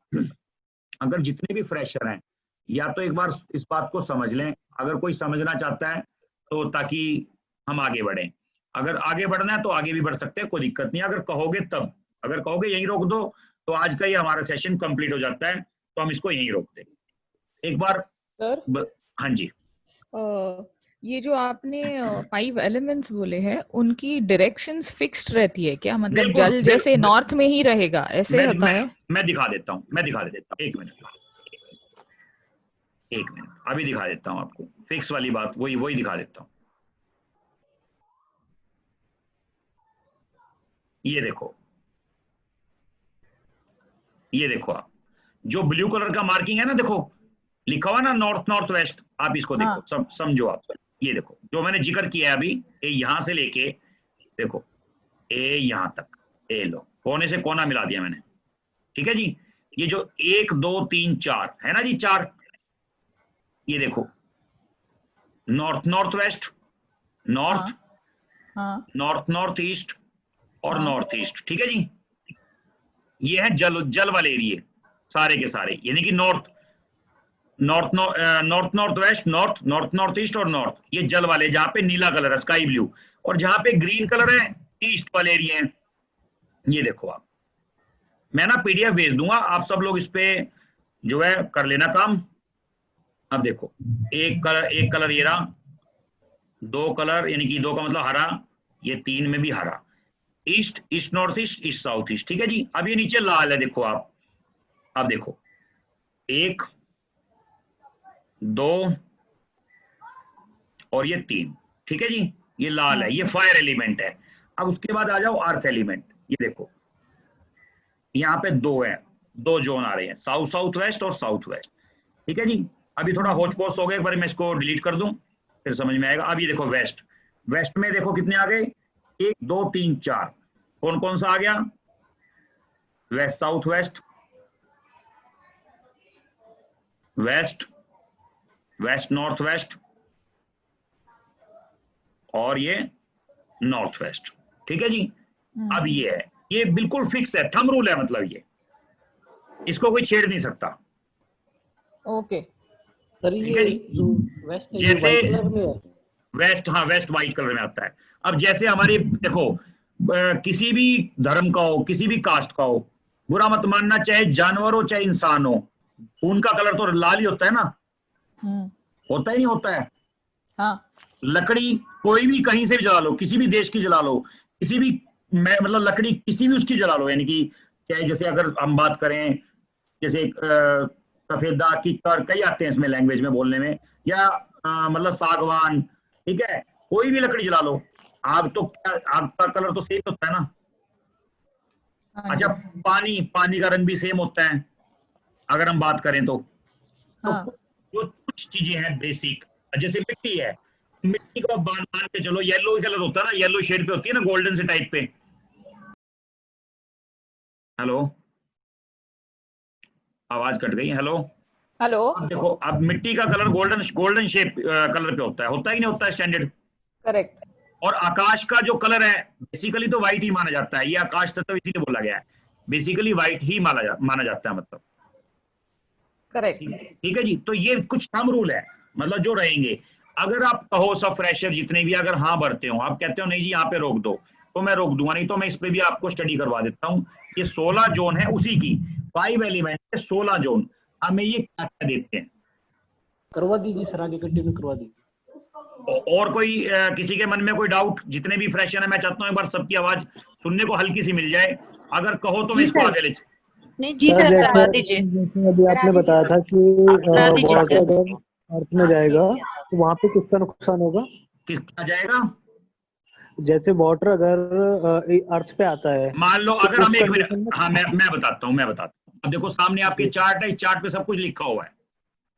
[SPEAKER 1] अगर जितने भी फ्रेशर हैं, या तो एक बार इस बात को समझ लें, अगर कोई समझना चाहता है तो, ताकि हम आगे बढ़ें। अगर आगे बढ़ना है तो आगे भी बढ़ सकते हैं, कोई दिक्कत नहीं। अगर कहोगे तब, अगर कहोगे यहीं रोक दो, तो आज का ये हमारा सेशन कंप्लीट हो जाता है, तो हम इसको यहीं रोक देंगे। एक बार
[SPEAKER 9] सर,
[SPEAKER 1] हाँ जी,
[SPEAKER 9] ये जो आपने 5 एलिमेंट्स बोले हैं, उनकी डायरेक्शंस फिक्स्ड रहती है क्या? मतलब जल जैसे नॉर्थ में ही रहेगा, ऐसे होता है?
[SPEAKER 1] मैं दिखा देता हूँ, एक मिनट अभी दिखा देता हूँ आपको। फिक्स वाली बात वही दिखा देता हूँ। ये देखो आप, जो ब्लू कलर का मार्किंग है ना, देखो लिखा हुआ ना नॉर्थ वेस्ट, आप इसको देखो, समझो आप। ये देखो जो मैंने जिक्र किया है अभी, ये यहां से लेके देखो ए यहां तक, ए लो कोने से कोना मिला दिया मैंने, ठीक है जी। ये जो 1 2 3 4 है ना जी, 4, ये देखो नॉर्थ वेस्ट, नॉर्थ ईस्ट और नॉर्थ ईस्ट, ठीक है जी। ये है जल वाले एरिए सारे के सारे, यानी कि नॉर्थ वेस्ट, नॉर्थ ईस्ट और नॉर्थ, ये जल वाले, जहां पे नीला कलर है स्काई ब्लू, और जहां पे ग्रीन कलर है ईस्ट वाले एरिया हैं। ये देखो आप, मैं ना पीडीएफ भेज दूंगा, आप सब लोग इस पे जो है कर लेना काम। अब देखो एक कलर ये रहा, 2 कलर, यानी कि 2 का मतलब हरा, ये 3 में भी हरा, east, east north east, east south east, ठीक है जी। अब ये नीचे लाल है, देखो आप, अब देखो 1 2 और ये 3, ठीक है जी, ये लाल है, ये फायर एलिमेंट है। अब उसके बाद आ जाओ अर्थ एलिमेंट, ये देखो यहाँ पे 2 है, 2 जोन आ रहे हैं, साउथ साउथ वेस्ट और साउथ वेस्ट, ठीक है जी। अभी थोड़ा होच पोच हो गया, एक बार मैं इसको डिलीट कर दूं फिर समझ में आएगा। अब ये देखो वेस्ट, वेस्ट में देखो कितने आ गए, 1 2 3 4, कौन कौन सा आ गया, west south west, west west north west और ये नॉर्थ वेस्ट, ठीक है जी। अब ये है, ये बिल्कुल फिक्स है, थंब रूल है, मतलब ये इसको कोई छेड़ नहीं सकता।
[SPEAKER 9] ओके
[SPEAKER 6] सर
[SPEAKER 1] ठीक है
[SPEAKER 6] ये
[SPEAKER 1] जी।
[SPEAKER 6] जो वेस्ट है,
[SPEAKER 1] जैसे
[SPEAKER 6] ये white कलर में है।
[SPEAKER 1] वेस्ट, हाँ वेस्ट व्हाइट कलर में आता है। अब जैसे हमारी देखो किसी भी धर्म का हो, किसी भी कास्ट का हो, बुरा मत मानना, चाहे जानवर हो चाहे इंसान हो, उनका कलर तो लाल ही होता है ना, होता ही नहीं होता है।
[SPEAKER 9] हाँ
[SPEAKER 1] लकड़ी कोई भी कहीं से भी जला लो, किसी भी देश की जला लो, किसी भी मतलब लकड़ी किसी भी उसकी जला लो, यानी कि चाहे जैसे अगर हम बात करें जैसे सफेदा, कीकर, कई आते हैं इसमें लैंग्वेज में बोलने में, या मतलब सागवान, ठीक है, कोई भी लकड़ी जला लो, आग तो आग का कलर तो सेम होता है ना। अच्छा, पानी, पानी का रंग भी सेम होता है अगर हम बात करें तो जो कुछ चीजें हैं बेसिक, जैसे मिट्टी है, मिट्टी को मान के चलो येलो कलर होता है ना, येलो शेड पे होती है ना, गोल्डन से टाइप पे। हेलो, आवाज कट गई, हेलो
[SPEAKER 9] हेलो।
[SPEAKER 1] अब देखो, अब मिट्टी का कलर गोल्डन शेप कलर पे होता है कि नहीं होता है स्टैंडर्ड।
[SPEAKER 9] करेक्ट।
[SPEAKER 1] और आकाश का जो कलर है बेसिकली तो व्हाइट ही माना जाता है, ये आकाश तत्व इसीलिए बोला गया है, बेसिकली व्हाइट ही माना जाता है, मतलब
[SPEAKER 9] करेक्ट।
[SPEAKER 1] ठीक है जी। तो ये कुछ थंब रूल है, मतलब जो रहेंगे। अगर आप कहो सब फ्रेशर जितने भी अगर हाँ भरते हो, आप कहते हो नहीं जी यहाँ पे रोक दो, तो मैं रोक दूंगा, नहीं तो मैं इस पे भी आपको स्टडी करवा देता हूँ। ये 16 जोन है उसी की, 5 एलिमेंट है, 16 जोन, हमें ये क्या क्या देते हैं।
[SPEAKER 6] करवा दीजिए सर, आगे कंटिन्यू करवा दीजिए।
[SPEAKER 1] और कोई किसी के मन में कोई डाउट, जितने भी फ्रेशर है, मैं चाहता हूँ एक बार सबकी आवाज सुनने को हल्की सी मिल जाए, अगर कहो तो मैं इसको आगे ले।
[SPEAKER 2] नहीं जी सर, करवा दीजिए।
[SPEAKER 10] जैसे अभी आपने बताया था कि वाटर अगर अर्थ में जाएगा तो वहां पे किसका नुकसान होगा,
[SPEAKER 1] किसका जाएगा,
[SPEAKER 10] जैसे वाटर अगर अर्थ पे आता है,
[SPEAKER 1] मान लो
[SPEAKER 10] तो
[SPEAKER 1] अगर हम
[SPEAKER 10] उस
[SPEAKER 1] एक मिनट,
[SPEAKER 10] condition में-
[SPEAKER 1] हाँ मैं बताता हूँ अब देखो सामने आपके चार्ट है, इस चार्ट पे सब कुछ लिखा हुआ है।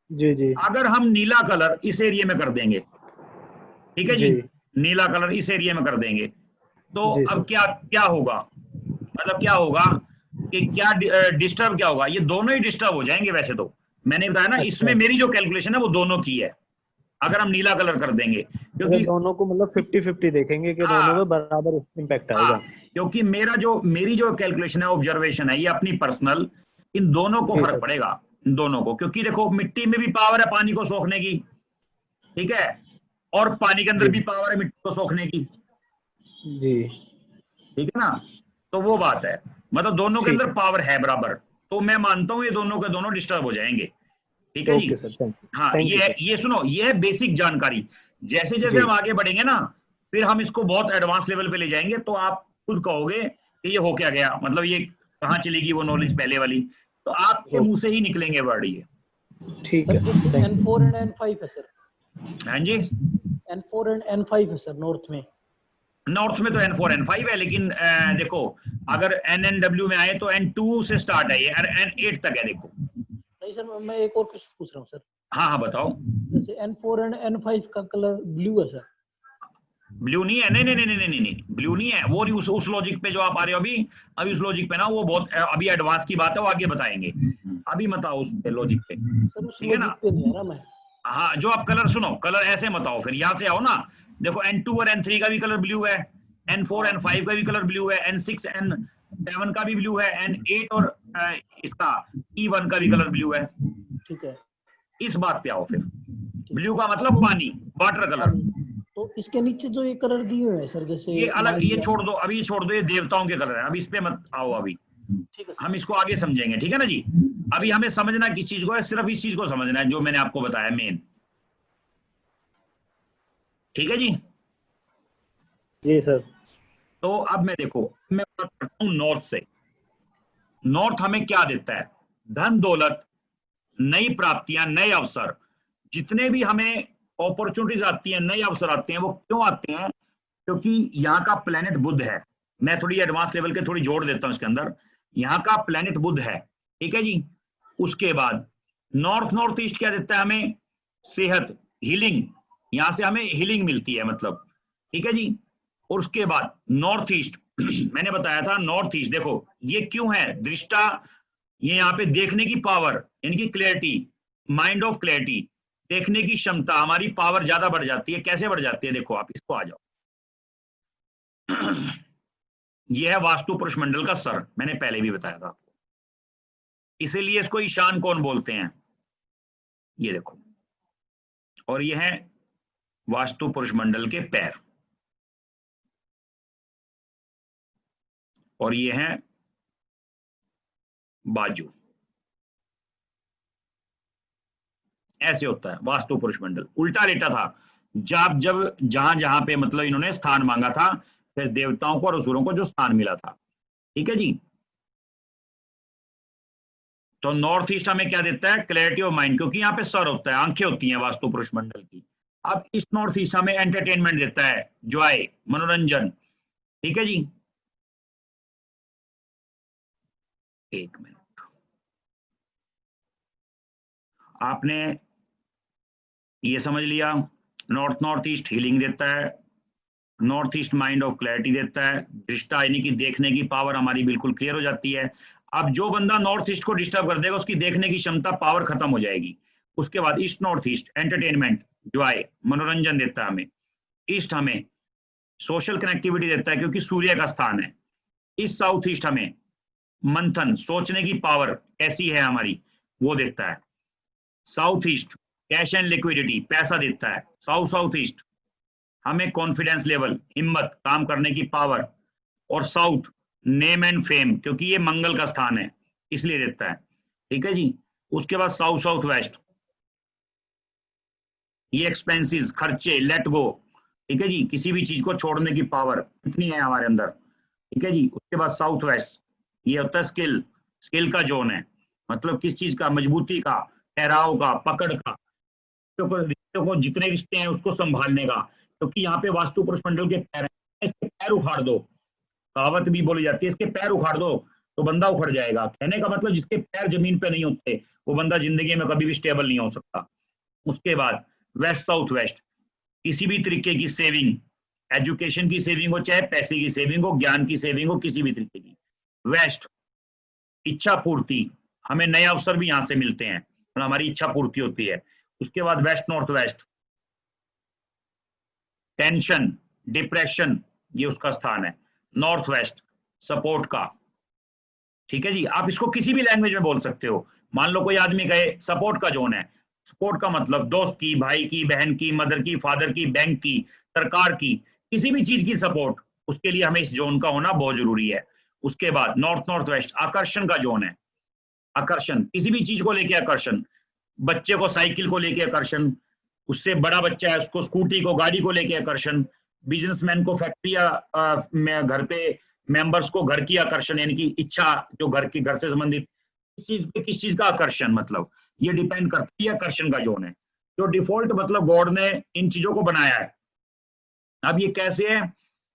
[SPEAKER 10] जी जी
[SPEAKER 1] अगर हम नीला कलर इस एरिया में कर देंगे, ठीक है जी, नीला कलर इस एरिया में कर देंगे, तो
[SPEAKER 10] जी
[SPEAKER 1] अब क्या होगा, मतलब क्या होगा कि क्या डिस्टर्ब क्या होगा, ये दोनों ही डिस्टर्ब हो जाएंगे। वैसे तो मैंने बताया ना, इसमें मेरी जो कैलकुलेशन है वो दोनों की है, अगर हम नीला कलर कर देंगे, क्योंकि
[SPEAKER 10] दोनों को मतलब 50-50 देखेंगे कि दोनों में बराबर इम्पैक्ट आएगा।
[SPEAKER 1] क्योंकि मेरी जो कैलकुलेशन है, ऑब्जर्वेशन है, ये अपनी पर्सनल, इन दोनों को फर्क पड़ेगा, इन दोनों को, क्योंकि देखो मिट्टी में भी पावर है पानी को सोखने की, ठीक है, और पानी के अंदर भी पावर है मिट्टी को सोखने की,
[SPEAKER 10] जी
[SPEAKER 1] ठीक है ना। तो वो बात है, मतलब दोनों के अंदर पावर है बराबर, तो मैं मानता हूं ये दोनों के दोनों डिस्टर्ब हो जाएंगे, ठीक है जी। हाँ, ये सुनो, ये है बेसिक जानकारी। जैसे जैसे हम आगे बढ़ेंगे ना, फिर हम इसको बहुत एडवांस लेवल पे ले जाएंगे, तो आप खुद कहोगे कि ये हो क्या गया, मतलब ये कहाँ चलेगी वो नॉलेज पहले वाली, तो आपके मुंह से ही निकलेंगे वर्ड ये।
[SPEAKER 10] ठीक है।
[SPEAKER 6] N4 एंड N5 है सर।
[SPEAKER 1] हाँ जी,
[SPEAKER 6] N4 एंड N5 है सर नॉर्थ में।
[SPEAKER 1] नॉर्थ में तो N4 N5 है, लेकिन देखो अगर NNW में आए तो N2 से स्टार्ट है ये, और N8 तक है। देखो
[SPEAKER 6] नहीं सर, मैं एक और क्वेश्चन पूछ रहा हूँ सर।
[SPEAKER 1] हाँ बताओ।
[SPEAKER 6] जैसे N4 एंड N5 का कलर ब्लू है सर।
[SPEAKER 1] ब्लू नहीं है, नहीं ब्लू नहीं है, वो उस लॉजिक पे जो आप आ रहे हो अभी उस लॉजिक पे ना, वो बहुत अभी एडवांस की बात है, वो आगे बताएंगे, अभी मत आओ उस लॉजिक पे, ठीक है ना।
[SPEAKER 6] मैं
[SPEAKER 1] हाँ, जो आप कलर सुनो, कलर ऐसे मत आओ, फिर यहाँ से आओ ना। देखो N2 और N3 का भी कलर ब्लू है, N4 N5 का भी कलर ब्लू है, N6 N7 का भी ब्लू है, N8 और इसका E1 का भी कलर ब्लू है,
[SPEAKER 6] ठीक है।
[SPEAKER 1] इस बात पे आओ फिर। ब्लू का मतलब पानी, वाटर कलर।
[SPEAKER 6] तो इसके नीचे जो ये कलर दिए हुए हैं सर, जैसे
[SPEAKER 1] ये अलग, ये छोड़ दो, अभी ये छोड़ दो, ये देवताओं के कलर है, अभी इस पे मत आओ, अभी
[SPEAKER 6] ठीक है,
[SPEAKER 1] हम इसको आगे समझेंगे, ठीक है ना जी। अभी हमें समझना किस चीज को है, सिर्फ इस चीज को समझना है जो मैंने आपको बताया मेन, ठीक है जी।
[SPEAKER 10] जी सर।
[SPEAKER 1] तो अब मैं देखो, मैं बात करता हूं नॉर्थ से। नॉर्थ हमें क्या देता है? धन दौलत, नई प्राप्तियां, नए अवसर। जितने भी हमें अपॉर्चुनिटीज आती हैं, नए अवसर आते हैं, वो क्यों आते हैं? क्योंकि यहाँ का प्लेनेट बुध है। मैं थोड़ी एडवांस लेवल के थोड़ी जोड़ देता हूं इसके अंदर। यहाँ का प्लेनेट बुध है, ठीक है जी। उसके बाद नॉर्थ ईस्ट क्या देता है हमें? सेहत, हीलिंग। यहां से हमें हीलिंग मिलती है, मतलब, ठीक है जी। और उसके बाद नॉर्थ ईस्ट मैंने बताया था नॉर्थ ईस्ट, देखो ये क्यों है? दृष्टा, ये यहाँ पे देखने की पावर, यानी कि क्लैरिटी, माइंड ऑफ क्लैरिटी, देखने की क्षमता, हमारी पावर ज्यादा बढ़ जाती है। कैसे बढ़ जाती है? देखो आप इसको आ जाओ। यह है वास्तु पुरुष मंडल का सर, मैंने पहले भी बताया था आपको। इसीलिए इसको ईशान कोण बोलते हैं, ये देखो। और यह है वास्तु पुरुष मंडल के पैर, और ये है बाजू। ऐसे होता है वास्तु पुरुष मंडल। उल्टा लेटा था जब जहां जहां पे मतलब इन्होंने स्थान मांगा था, फिर देवताओं को और असुरों को जो स्थान मिला था, ठीक है जी। तो नॉर्थ ईस्ट हमें क्या देता है? क्लैरिटी ऑफ माइंड, क्योंकि यहाँ पे सर होता है, आंखें होती हैं वास्तु पुरुष मंडल की। अब ईस्ट नॉर्थ ईस्ट हमें एंटरटेनमेंट देता है, जॉय, मनोरंजन, ठीक है जी। एक मिनट, आपने ये समझ लिया। नॉर्थ ईस्ट हीलिंग देता है, north east mind of clarity देता है, दृष्टा यानी कि देखने की पावर हमारी बिल्कुल क्लियर हो जाती है। अब जो बंदा नॉर्थ ईस्ट को डिस्टर्ब कर देगा, उसकी देखने की क्षमता, पावर खत्म हो जाएगी। उसके बाद east north east entertainment, Joy, मनोरंजन देता है हमें। ईस्ट हमें सोशल कनेक्टिविटी देता है, क्योंकि सूर्य का स्थान है। ईस्ट साउथ ईस्ट हमें मंथन, सोचने की पावर कैसी है हमारी, वो देता है। South east cash and liquidity, पैसा देता है। साउथ ईस्ट हमें कॉन्फिडेंस लेवल, हिम्मत, काम करने की पावर। और साउथ नेम एंड फेम, क्योंकि ये मंगल का स्थान है इसलिए देता है, ठीक है जी। उसके बाद साउथ वेस्ट, ये एक्सपेंसेस, खर्चे, लेट गो, ठीक है जी। किसी भी चीज को छोड़ने की पावर कितनी है हमारे अंदर, ठीक है जी। उसके बाद साउथ वेस्ट, ये होता है स्किल का जोन है, मतलब किस चीज का, मजबूती का, ठहराव का, पकड़ का, रिश्तों को, जितने रिश्ते हैं उसको संभालने का। क्योंकि यहाँ पे वास्तु पुरुष मंडल के पैर हैं, इसके पैर उखाड़ दो, कहावत भी बोली जाती है, इसके पैर उखाड़ दो तो बंदा उखड़ जाएगा। कहने का मतलब जिसके पैर जमीन पे नहीं होते, वो बंदा जिंदगी में कभी भी स्टेबल नहीं हो सकता। उसके बाद वेस्ट साउथ वेस्ट, किसी भी तरीके की सेविंग, एजुकेशन की सेविंग हो, चाहे पैसे की सेविंग हो, ज्ञान की सेविंग हो, किसी भी तरीके की। वेस्ट इच्छा पूर्ति, हमें नए अवसर भी यहाँ से मिलते हैं और हमारी इच्छा पूर्ति होती है। उसके बाद waste north waste, tension, depression, ये उसका स्थान है। नॉर्थ वेस्ट सपोर्ट का, ठीक है जी। आप इसको किसी भी लैंग्वेज में बोल सकते हो। मान लो कोई आदमी कहे सपोर्ट का जोन है, सपोर्ट का मतलब दोस्त की, भाई की, बहन की, मदर की, फादर की, बैंक की, सरकार की, किसी भी चीज की सपोर्ट, उसके लिए हमें इस जोन का होना बहुत जरूरी है। उसके बाद नॉर्थ वेस्ट आकर्षण का जोन है। आकर्षण, किसी भी चीज को लेके आकर्षण, बच्चे को साइकिल को लेके आकर्षण, उससे बड़ा बच्चा है उसको स्कूटी को, गाड़ी को लेके आकर्षण, बिजनेसमैन को फैक्ट्री या घर पे मेंबर्स को घर की आकर्षण, यानी कि इच्छा जो घर से संबंधित किस चीज का आकर्षण, मतलब ये डिपेंड करती है, आकर्षण का जोन है। जो डिफॉल्ट मतलब गॉड ने इन चीजों को बनाया है। अब ये कैसे है?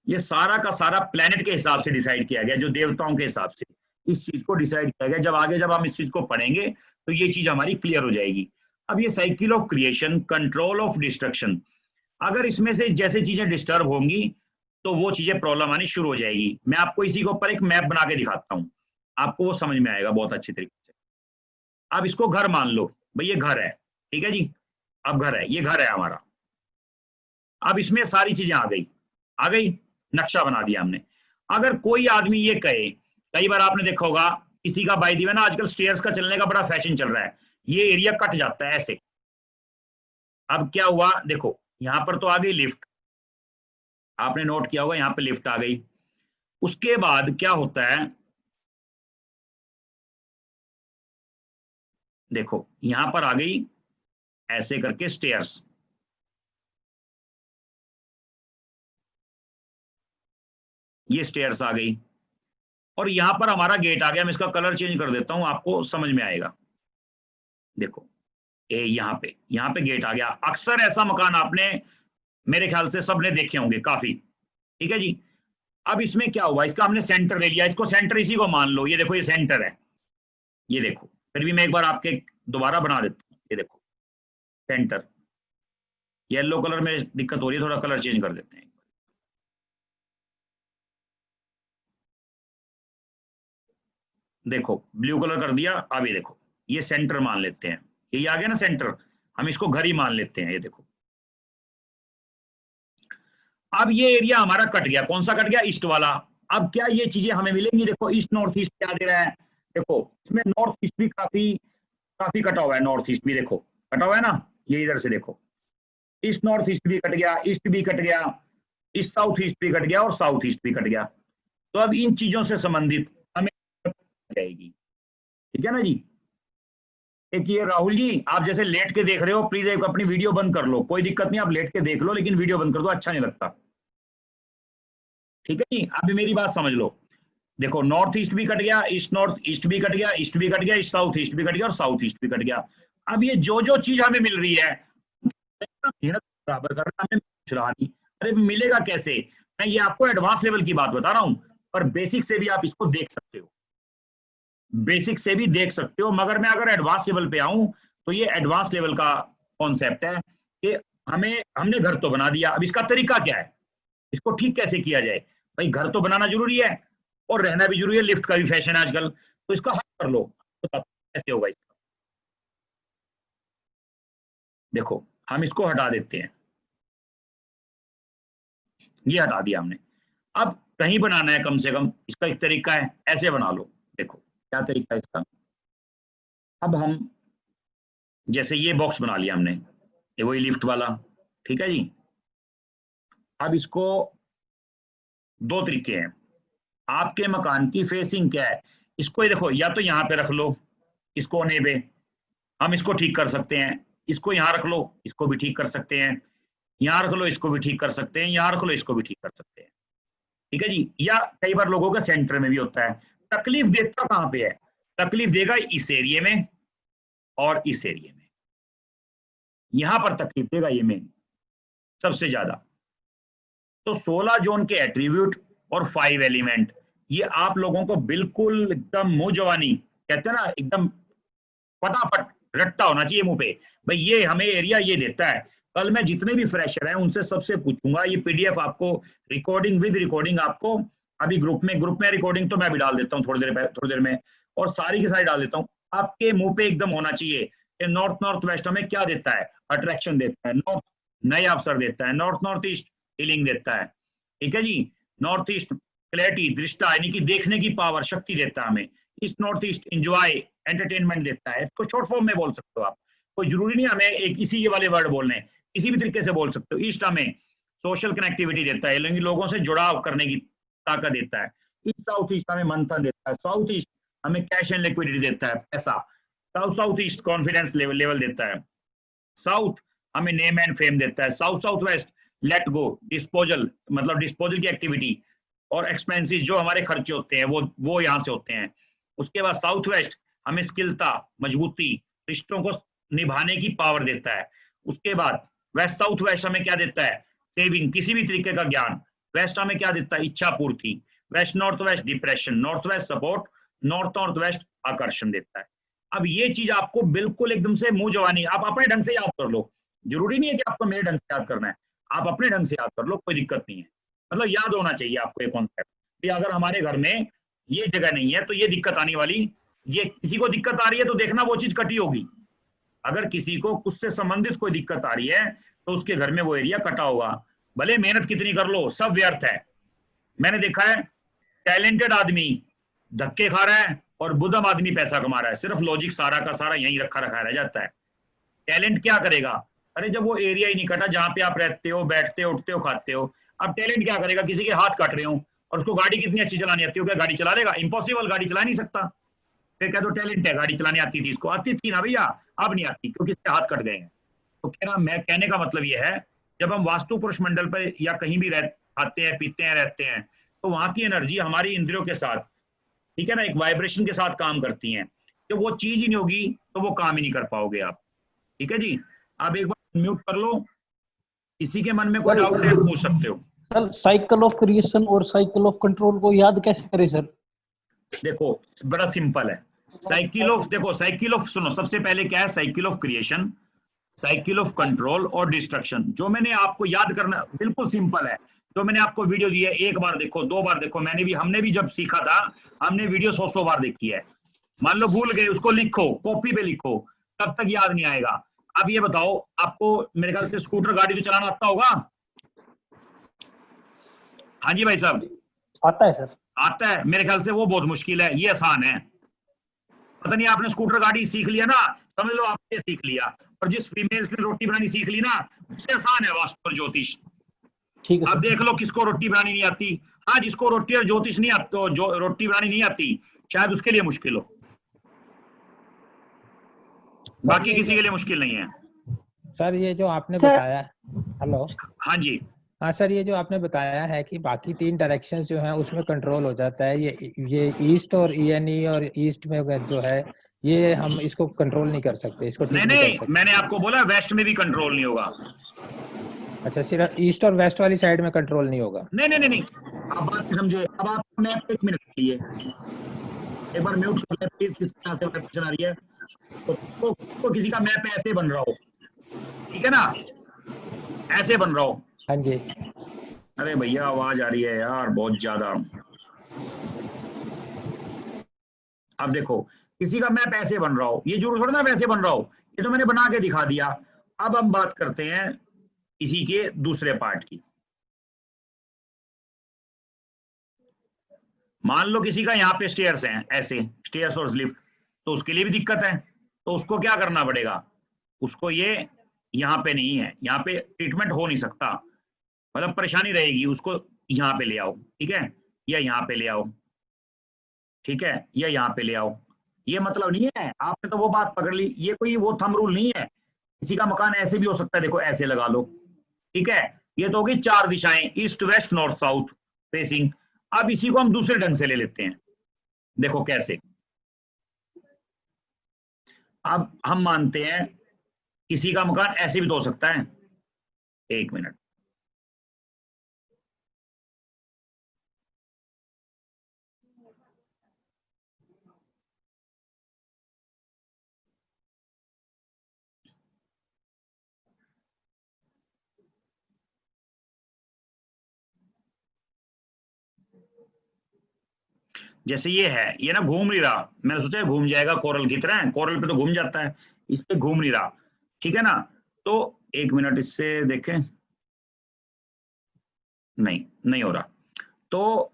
[SPEAKER 1] ये सारा का सारा प्लेनेट के हिसाब से डिसाइड किया गया, जो देवताओं के हिसाब से इस चीज को डिसाइड किया गया। जब आगे जब हम इस चीज को पढ़ेंगे तो ये चीज हमारी क्लियर हो जाएगी। अब ये cycle of creation, control of destruction, अगर इसमें से जैसे चीजें डिस्टर्ब होंगी तो वो चीजें प्रॉब्लम आनी शुरू हो जाएगी। मैं आपको इसी के ऊपर एक मैप बना के दिखाता हूँ, आपको वो समझ में आएगा बहुत अच्छे तरीके से। अब इसको घर मान लो, भाई ये घर है, ठीक है जी। अब घर है, ये घर है हमारा। अब इसमें सारी चीजें आ गई, नक्शा बना दिया हमने। अगर कोई आदमी ये कहे, कई बार आपने देखा होगा किसी का, बाय द वे ना आजकल स्टेयर्स का चलने का बड़ा फैशन चल रहा है, ये एरिया कट जाता है ऐसे। अब क्या हुआ, देखो यहां पर तो आ गई लिफ्ट, आपने नोट किया होगा यहां पे लिफ्ट आ गई। उसके बाद क्या होता है, देखो यहां पर आ गई ऐसे करके स्टेयर्स। ये स्टेयर्स आ गई और यहाँ पर हमारा गेट आ गया। मैं इसका कलर चेंज कर देता हूँ, आपको समझ में आएगा। देखो यहाँ पे गेट आ गया। अक्सर ऐसा मकान आपने मेरे ख्याल से सबने देखे होंगे काफी, ठीक है जी। अब इसमें क्या हुआ, इसका हमने सेंटर ले लिया, इसको सेंटर इसी को मान लो, ये देखो ये सेंटर है, ये देखो। फिर भी मैं एक बार आपके दोबारा बना देता हूँ, ये देखो सेंटर। येलो कलर में दिक्कत हो रही है, थोड़ा कलर चेंज कर देते हैं। देखो ब्लू कलर कर दिया। अब ये देखो ये सेंटर मान लेते हैं, ये आ गया ना सेंटर, हम इसको घर ही मान लेते हैं। ये देखो अब ये एरिया हमारा कट गया। कौन सा कट गया? ईस्ट वाला। अब क्या ये चीजें हमें मिलेंगी? देखो ईस्ट नॉर्थ ईस्ट क्या दे रहा है, देखो इसमें नॉर्थ ईस्ट भी काफी कटा हुआ है। नॉर्थ ईस्ट भी देखो कटा हुआ है ना, ये इधर से देखो ईस्ट नॉर्थ ईस्ट भी कट गया, ईस्ट भी कट गया, ईस्ट साउथ ईस्ट भी कट गया और साउथ ईस्ट भी कट गया। तो अब इन चीजों से संबंधित हमें जाएगी, ठीक है ना जी। एक ये राहुल जी, आप जैसे लेट के देख रहे हो, प्लीज एक अपनी वीडियो बंद कर लो, कोई दिक्कत नहीं, आप लेट के देख लो, लेकिन वीडियो बंद कर दो, अच्छा नहीं लगता, ठीक है जी। अभी मेरी बात समझ लो। देखो नॉर्थ ईस्ट भी कट गया, ईस्ट नॉर्थ ईस्ट भी कट गया, ईस्ट भी कट गया, ईस्ट साउथ ईस्ट भी कट गया और साउथ ईस्ट भी कट गया। अब ये जो चीज हमें मिल रही है मेहनत बराबर कर रहा, हमें पूछ रहा नहीं, अरे मिलेगा कैसे? मैं ये आपको एडवांस लेवल की बात बता रहा हूं, पर बेसिक से भी आप इसको देख सकते हो, बेसिक से भी देख सकते हो। मगर मैं अगर एडवांस लेवल पे आऊं तो ये एडवांस लेवल का कॉन्सेप्ट है कि हमने घर तो बना दिया, अब इसका तरीका क्या है, इसको ठीक कैसे किया जाए। भाई घर तो बनाना जरूरी है और रहना भी जरूरी है, लिफ्ट का भी फैशन है आजकल, तो इसका हल कर लो, तो कैसे होगा इसका। देखो हम इसको हटा देते हैं, ये हटा दिया हमने। अब कहीं बनाना है कम से कम, इसका एक तरीका है, ऐसे बना लो। देखो क्या तरीका है इसका। अब हम जैसे ये बॉक्स बना लिया हमने, ये वही लिफ्ट वाला, ठीक है जी। अब इसको दो तरीके हैं, आपके मकान की फेसिंग क्या है, इसको देखो या तो यहाँ पे रख लो, इसको कोने पे हम इसको ठीक कर सकते हैं, इसको यहाँ रख लो, इसको भी ठीक कर सकते हैं, यहाँ रख लो, इसको भी ठीक कर सकते हैं, यहाँ रख लो, इसको भी ठीक कर सकते हैं, ठीक है जी। या कई बार लोगों का सेंटर में भी होता है। तकलीफ देता कहां पे है? तकलीफ देगा इस एरिया में और इस एरिया में, यहां पर तकलीफ देगा ये में सबसे ज्यादा। तो 16 जोन के एट्रीब्यूट और 5 एलिमेंट, ये आप लोगों को बिल्कुल एकदम मुंह जवानी कहते हैं ना, एकदम फटाफट रट्टा होना चाहिए मुंह पे। भाई ये हमें एरिया ये देता है। कल मैं जितने भी फ्रेशर हैं उनसे सबसे पूछूंगा, ये पीडीएफ आपको रिकॉर्डिंग विद रिकॉर्डिंग आपको अभी ग्रुप में रिकॉर्डिंग तो मैं भी डाल देता हूँ थोड़ी देर में, और सारी की सारी डाल देता हूँ। आपके मुंह पे एकदम होना चाहिए कि नॉर्थ वेस्ट हमें क्या देता है, अट्रैक्शन देता है, नॉर्थ नए अवसर देता है, नॉर्थ ईस्ट हीलिंग देता है, ठीक है जी। नॉर्थ ईस्ट क्लैरिटी दृष्टा यानी कि देखने की पावर शक्ति देता है हमें। East north east enjoy entertainment देता है। इसको शॉर्ट फॉर्म में बोल सकते हो आप, कोई जरूरी नहीं हमें एक इसी ये वाले वर्ड बोलने, किसी भी तरीके से बोल सकते हो। ईस्ट हमें सोशल कनेक्टिविटी देता है, लोगों से जुड़ाव करने की ताकत देता है। ईस्ट साउथ ईस्ट हमें मंथन देता है। साउथ ईस्ट हमें कैश एंड लिक्विडिटी देता है, पैसा। साउथ ईस्ट कॉन्फिडेंस लेवल देता है। साउथ हमें नेम एंड फेम देता है। South west let go disposal, मतलब डिस्पोजल की एक्टिविटी और एक्सपेंसेस जो हमारे खर्चे होते हैं वो यहाँ से होते हैं। उसके बाद साउथ वेस्ट हमें स्किलता, मजबूती, रिश्तों को निभाने की पावर देता है। उसके बाद वेस्ट साउथ वेस्ट हमें क्या देता है, सेविंग, किसी भी तरीके का ज्ञान। वेस्ट हमें क्या देता है, इच्छा पूर्ति। Waste north waste depression, north west support, north west आकर्षण देता है। अब ये चीज आपको बिल्कुल एकदम से मुंह जवानी, आप अपने ढंग से याद कर लो, जरूरी नहीं है कि आपको मेरे ढंग से याद करना है, आप अपने ढंग से याद कर लो, कोई दिक्कत नहीं है। मतलब याद होना चाहिए आपको ये कॉन्सेप्ट कि अगर हमारे घर में ये जगह नहीं है तो ये दिक्कत आने वाली, ये किसी को दिक्कत आ रही है तो देखना वो चीज कटी होगी। अगर किसी को उससे संबंधित कोई दिक्कत आ रही है तो उसके घर में वो एरिया कटा होगा। भले मेहनत कितनी कर लो, सब व्यर्थ है। मैंने देखा है टैलेंटेड आदमी धक्के खा रहा है और बुद्धम आदमी पैसा कमा रहा है, सिर्फ लॉजिक सारा का सारा यहीं रखा रह जाता है। टैलेंट क्या करेगा, अरे जब वो एरिया ही नहीं कटा जहां पे आप रहते हो, बैठते हो, उठते हो, खाते हो, अब टैलेंट क्या करेगा, किसी के हाथ काट रहे हो और उसको गाड़ी कितनी अच्छी चलानी आती हो, क्या गाड़ी चला लेगा? इम्पॉसिबल, गाड़ी चला नहीं सकता। फिर क्या तो टैलेंट है, गाड़ी चलानी आती थी इसको, आती थी ना भैया, अब नहीं आती क्योंकि इसके हाथ कट गए हैं। तो कहने का मतलब ये है, जब हम वास्तु पुरुष मंडल पर या कहीं भी आते हैं, पीते हैं, रहते हैं, तो वहां की एनर्जी हमारी इंद्रियों के साथ, ठीक है ना, एक वाइब्रेशन के साथ काम करती हैं। तो वो चीज ही नहीं होगी तो वो काम ही नहीं कर पाओगे आप। ठीक है जी, आप एक बार म्यूट कर लो, किसी के मन में कोई डाउट है पूछ सकते हो।
[SPEAKER 6] सर साइकिल ऑफ क्रिएशन और साइकिल ऑफ कंट्रोल को याद कैसे करें सर?
[SPEAKER 1] देखो बड़ा सिंपल है, साइकिल ऑफ, देखो साइकिल ऑफ, सुनो सबसे पहले क्या है, cycle of creation, cycle of control और डिस्ट्रक्शन। जो मैंने आपको याद करना बिल्कुल सिंपल है, जो मैंने आपको वीडियो दी है, एक बार देखो, 2 बार देखो, हमने भी जब सीखा था हमने वीडियो 100 बार देखी है। मान लो भूल गए, उसको लिखो, कॉपी पे लिखो, तब तक याद नहीं आएगा। अब ये बताओ, आपको मेरे ख्याल से स्कूटर गाड़ी तो चलाना आता होगा? हाँ जी भाई साहब,
[SPEAKER 6] आता है सर।
[SPEAKER 1] आता है, मेरे ख्याल से वो बहुत मुश्किल है, ये आसान है। पता नहीं, आपने स्कूटर गाड़ी सीख लिया ना, समझ लो आपने सीख लिया। और जिस फीमेल ने रोटी बनानी सीख ली ना, उससे आसान है वास्तु और ज्योतिष।
[SPEAKER 6] ठीक है।
[SPEAKER 1] अब देख लो किसको रोटी बनानी नहीं आती। हाँ, जिसको रोटी और ज्योतिष नहीं आती, तो जो रोटी बनानी नहीं आती, शायद उसके लिए मुश्किल हो, बाकी किसी के लिए मुश्किल नहीं है।
[SPEAKER 11] सर ये जो आपने बताया, हेलो,
[SPEAKER 1] हाँ जी,
[SPEAKER 11] हाँ सर, ये जो आपने बताया है कि बाकी 3 डायरेक्शंस जो हैं उसमें कंट्रोल हो जाता है, ये ईस्ट और ENE और ईस्ट में जो है, ये हम इसको कंट्रोल नहीं कर सकते, इसको ठीक नहीं कर सकते।
[SPEAKER 1] मैंने आपको बोला वेस्ट में भी कंट्रोल नहीं होगा।
[SPEAKER 11] अच्छा, सिर्फ ईस्ट और वेस्ट वाली साइड में कंट्रोल नहीं होगा?
[SPEAKER 1] नहीं, आप बात समझे। अब आप मैप 1 मिनट के लिए एक बार म्यूट कर ले प्लीज, किस तरह से क्वेश्चन आ रही है। तो किसी का मैप ऐसे बन रहा हो, ठीक है ना, ऐसे बन रहा हो।
[SPEAKER 11] हाँ जी।
[SPEAKER 1] अरे भैया आवाज आ रही है यार बहुत ज्यादा। अब देखो, किसी का मैप ऐसे बन रहा हो, ये जरूर थोड़ा ना वैसे बन रहा हो, ये तो मैंने बना के दिखा दिया। अब हम बात करते हैं इसी के दूसरे पार्ट की। मान लो किसी का यहाँ पे स्टेयर्स हैं, ऐसे स्टेयर्स और लिफ्ट, तो उसके लिए भी दिक्कत है। तो उसको क्या करना पड़ेगा, उसको ये यहाँ पे नहीं है, यहाँ पे ट्रीटमेंट हो नहीं सकता, मतलब परेशानी रहेगी, उसको यहाँ पे ले आओ, ठीक है, या यहाँ पे ले आओ, ठीक है, या यहाँ पे ले आओ। ये मतलब नहीं है, आपने तो वो बात पकड़ ली, ये कोई वो थंब रूल नहीं है। किसी का मकान ऐसे भी हो सकता है, देखो ऐसे लगा लो, ठीक है। ये तो होगी 4 दिशाएं, east west north south facing. अब इसी को हम दूसरे ढंग से ले लेते हैं, देखो कैसे। अब हम मानते हैं किसी का मकान ऐसे भी तो हो सकता है, 1 मिनट, जैसे ये है, ये ना घूम नहीं रहा, मैंने सोचा घूम जाएगा कोरल की तरह, कोरल पे तो घूम जाता है, इस पे घूम नहीं रहा, ठीक है ना। तो 1 मिनट इससे देखें, नहीं हो रहा, तो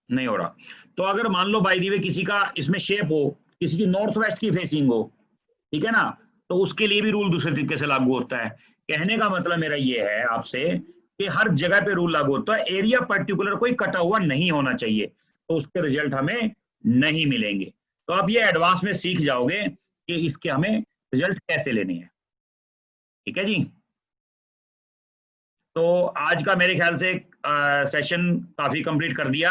[SPEAKER 1] नहीं हो रहा। तो अगर मान लो बाय द वे किसी का इसमें शेप हो, किसी की नॉर्थ वेस्ट की फेसिंग हो, ठीक है ना, तो उसके लिए भी रूल दूसरे तरीके से लागू होता है। कहने का मतलब मेरा ये है आपसे कि हर जगह पे रूल लागू होता है, एरिया पर्टिकुलर कोई कटा हुआ नहीं होना चाहिए, तो उसके रिजल्ट हमें नहीं मिलेंगे। तो अब ये एडवांस में सीख जाओगे कि इसके हमें रिजल्ट कैसे लेने हैं, ठीक है जी। तो आज का मेरे ख्याल से सेशन काफी कंप्लीट कर दिया,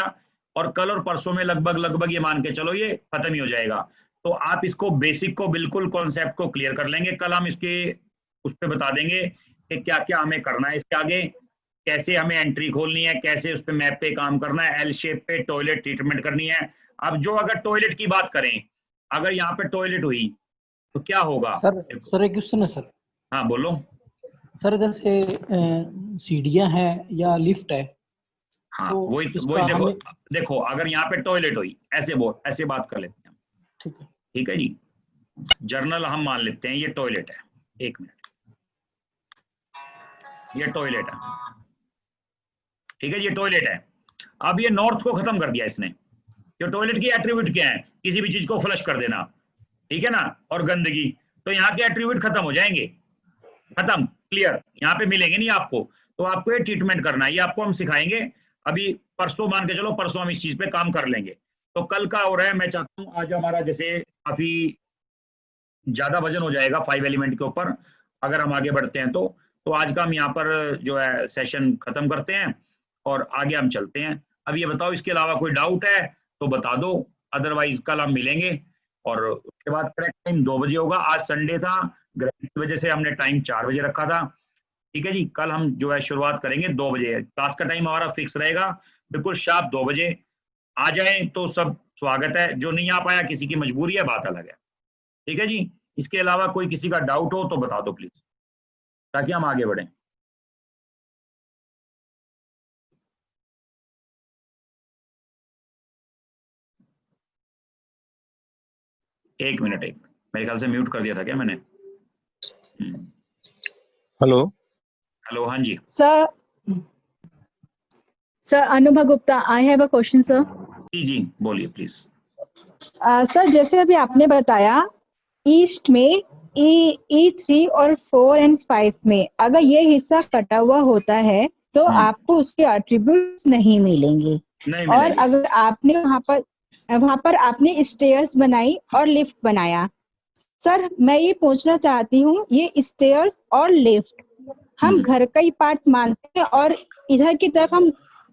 [SPEAKER 1] और कल और परसों में लगभग ये मान के चलो ये खत्म ही हो जाएगा। तो आप इसको बेसिक को बिल्कुल कॉन्सेप्ट को क्लियर कर लेंगे। कल हम इसके उस पे बता देंगे कि क्या क्या हमें करना है इसके आगे, कैसे हमें एंट्री खोलनी है, कैसे उस पे मैप पे काम करना है, एल शेप पे टॉयलेट ट्रीटमेंट करनी है। अब जो अगर टॉयलेट की बात करें, अगर यहाँ पे टॉयलेट हुई तो क्या होगा?
[SPEAKER 6] सर एक क्वेश्चन है सर।
[SPEAKER 1] हाँ बोलो
[SPEAKER 6] सर। जैसे सीढ़ियां हैं या लिफ्ट है,
[SPEAKER 1] हाँ
[SPEAKER 6] तो
[SPEAKER 1] वही देखो अगर यहाँ पे टॉयलेट हुई, ऐसे बात कर लेते हैं, ठीक है जी। जर्नल हम मान लेते हैं ये टॉयलेट है, 1 मिनट, ये टॉयलेट है, ठीक है, ये टॉयलेट है। अब ये नॉर्थ को खत्म कर दिया इसने। जो टॉयलेट की एट्रीब्यूट क्या है, किसी भी चीज को फ्लश कर देना, ठीक है ना, और गंदगी, तो यहाँ के एट्रीब्यूट खत्म हो जाएंगे, खत्म, क्लियर, यहाँ पे मिलेंगे नहीं आपको। तो आपको ये ट्रीटमेंट करना है, ये आपको हम सिखाएंगे। अभी परसों मान के चलो, परसों हम इस चीज पे काम कर लेंगे। तो कल का हो रहा है, मैं चाहता हूँ आज हमारा जैसे काफी ज्यादा वजन हो जाएगा 5 एलिमेंट के ऊपर अगर हम आगे बढ़ते हैं। तो आज का हम यहाँ पर जो है सेशन खत्म करते हैं और आगे हम चलते हैं। अब ये बताओ इसके अलावा कोई डाउट है तो बता दो, अदरवाइज कल हम मिलेंगे और उसके बाद करेक्ट टाइम 2 बजे होगा। आज संडे था, ग्रहण की वजह से हमने टाइम 4 बजे रखा था। ठीक है जी, कल हम जो है शुरुआत करेंगे 2 बजे। क्लास का टाइम हमारा फिक्स रहेगा, बिल्कुल शार्प 2 बजे। आ जाए तो सब स्वागत है, जो नहीं आ पाया किसी की मजबूरी है, बात अलग है। ठीक है जी, इसके अलावा कोई किसी का डाउट हो तो बता दो प्लीज, ताकि हम आगे बढ़ें। एक मिनट मेरे ख्याल से म्यूट कर दिया था क्या मैंने?
[SPEAKER 4] हेलो
[SPEAKER 1] हेलो, हाँ जी
[SPEAKER 2] sir Anubha Gupta, I have a question sir.
[SPEAKER 1] जी बोलिए प्लीज।
[SPEAKER 2] सर जैसे अभी आपने बताया ईस्ट में E3 और 4 और 5 में अगर ये हिस्सा कटा हुआ होता है तो आपको उसके एट्रीब्यूट्स नहीं मिलेंगे।
[SPEAKER 1] नहीं
[SPEAKER 2] और अगर आपने वहां पर आपने स्टेयर्स बनाई और लिफ्ट बनाया, सर मैं ये पूछना चाहती हूँ, ये स्टेयर्स और लिफ्ट हम घर का ही पार्ट मानते हैं और इधर की तरफ हम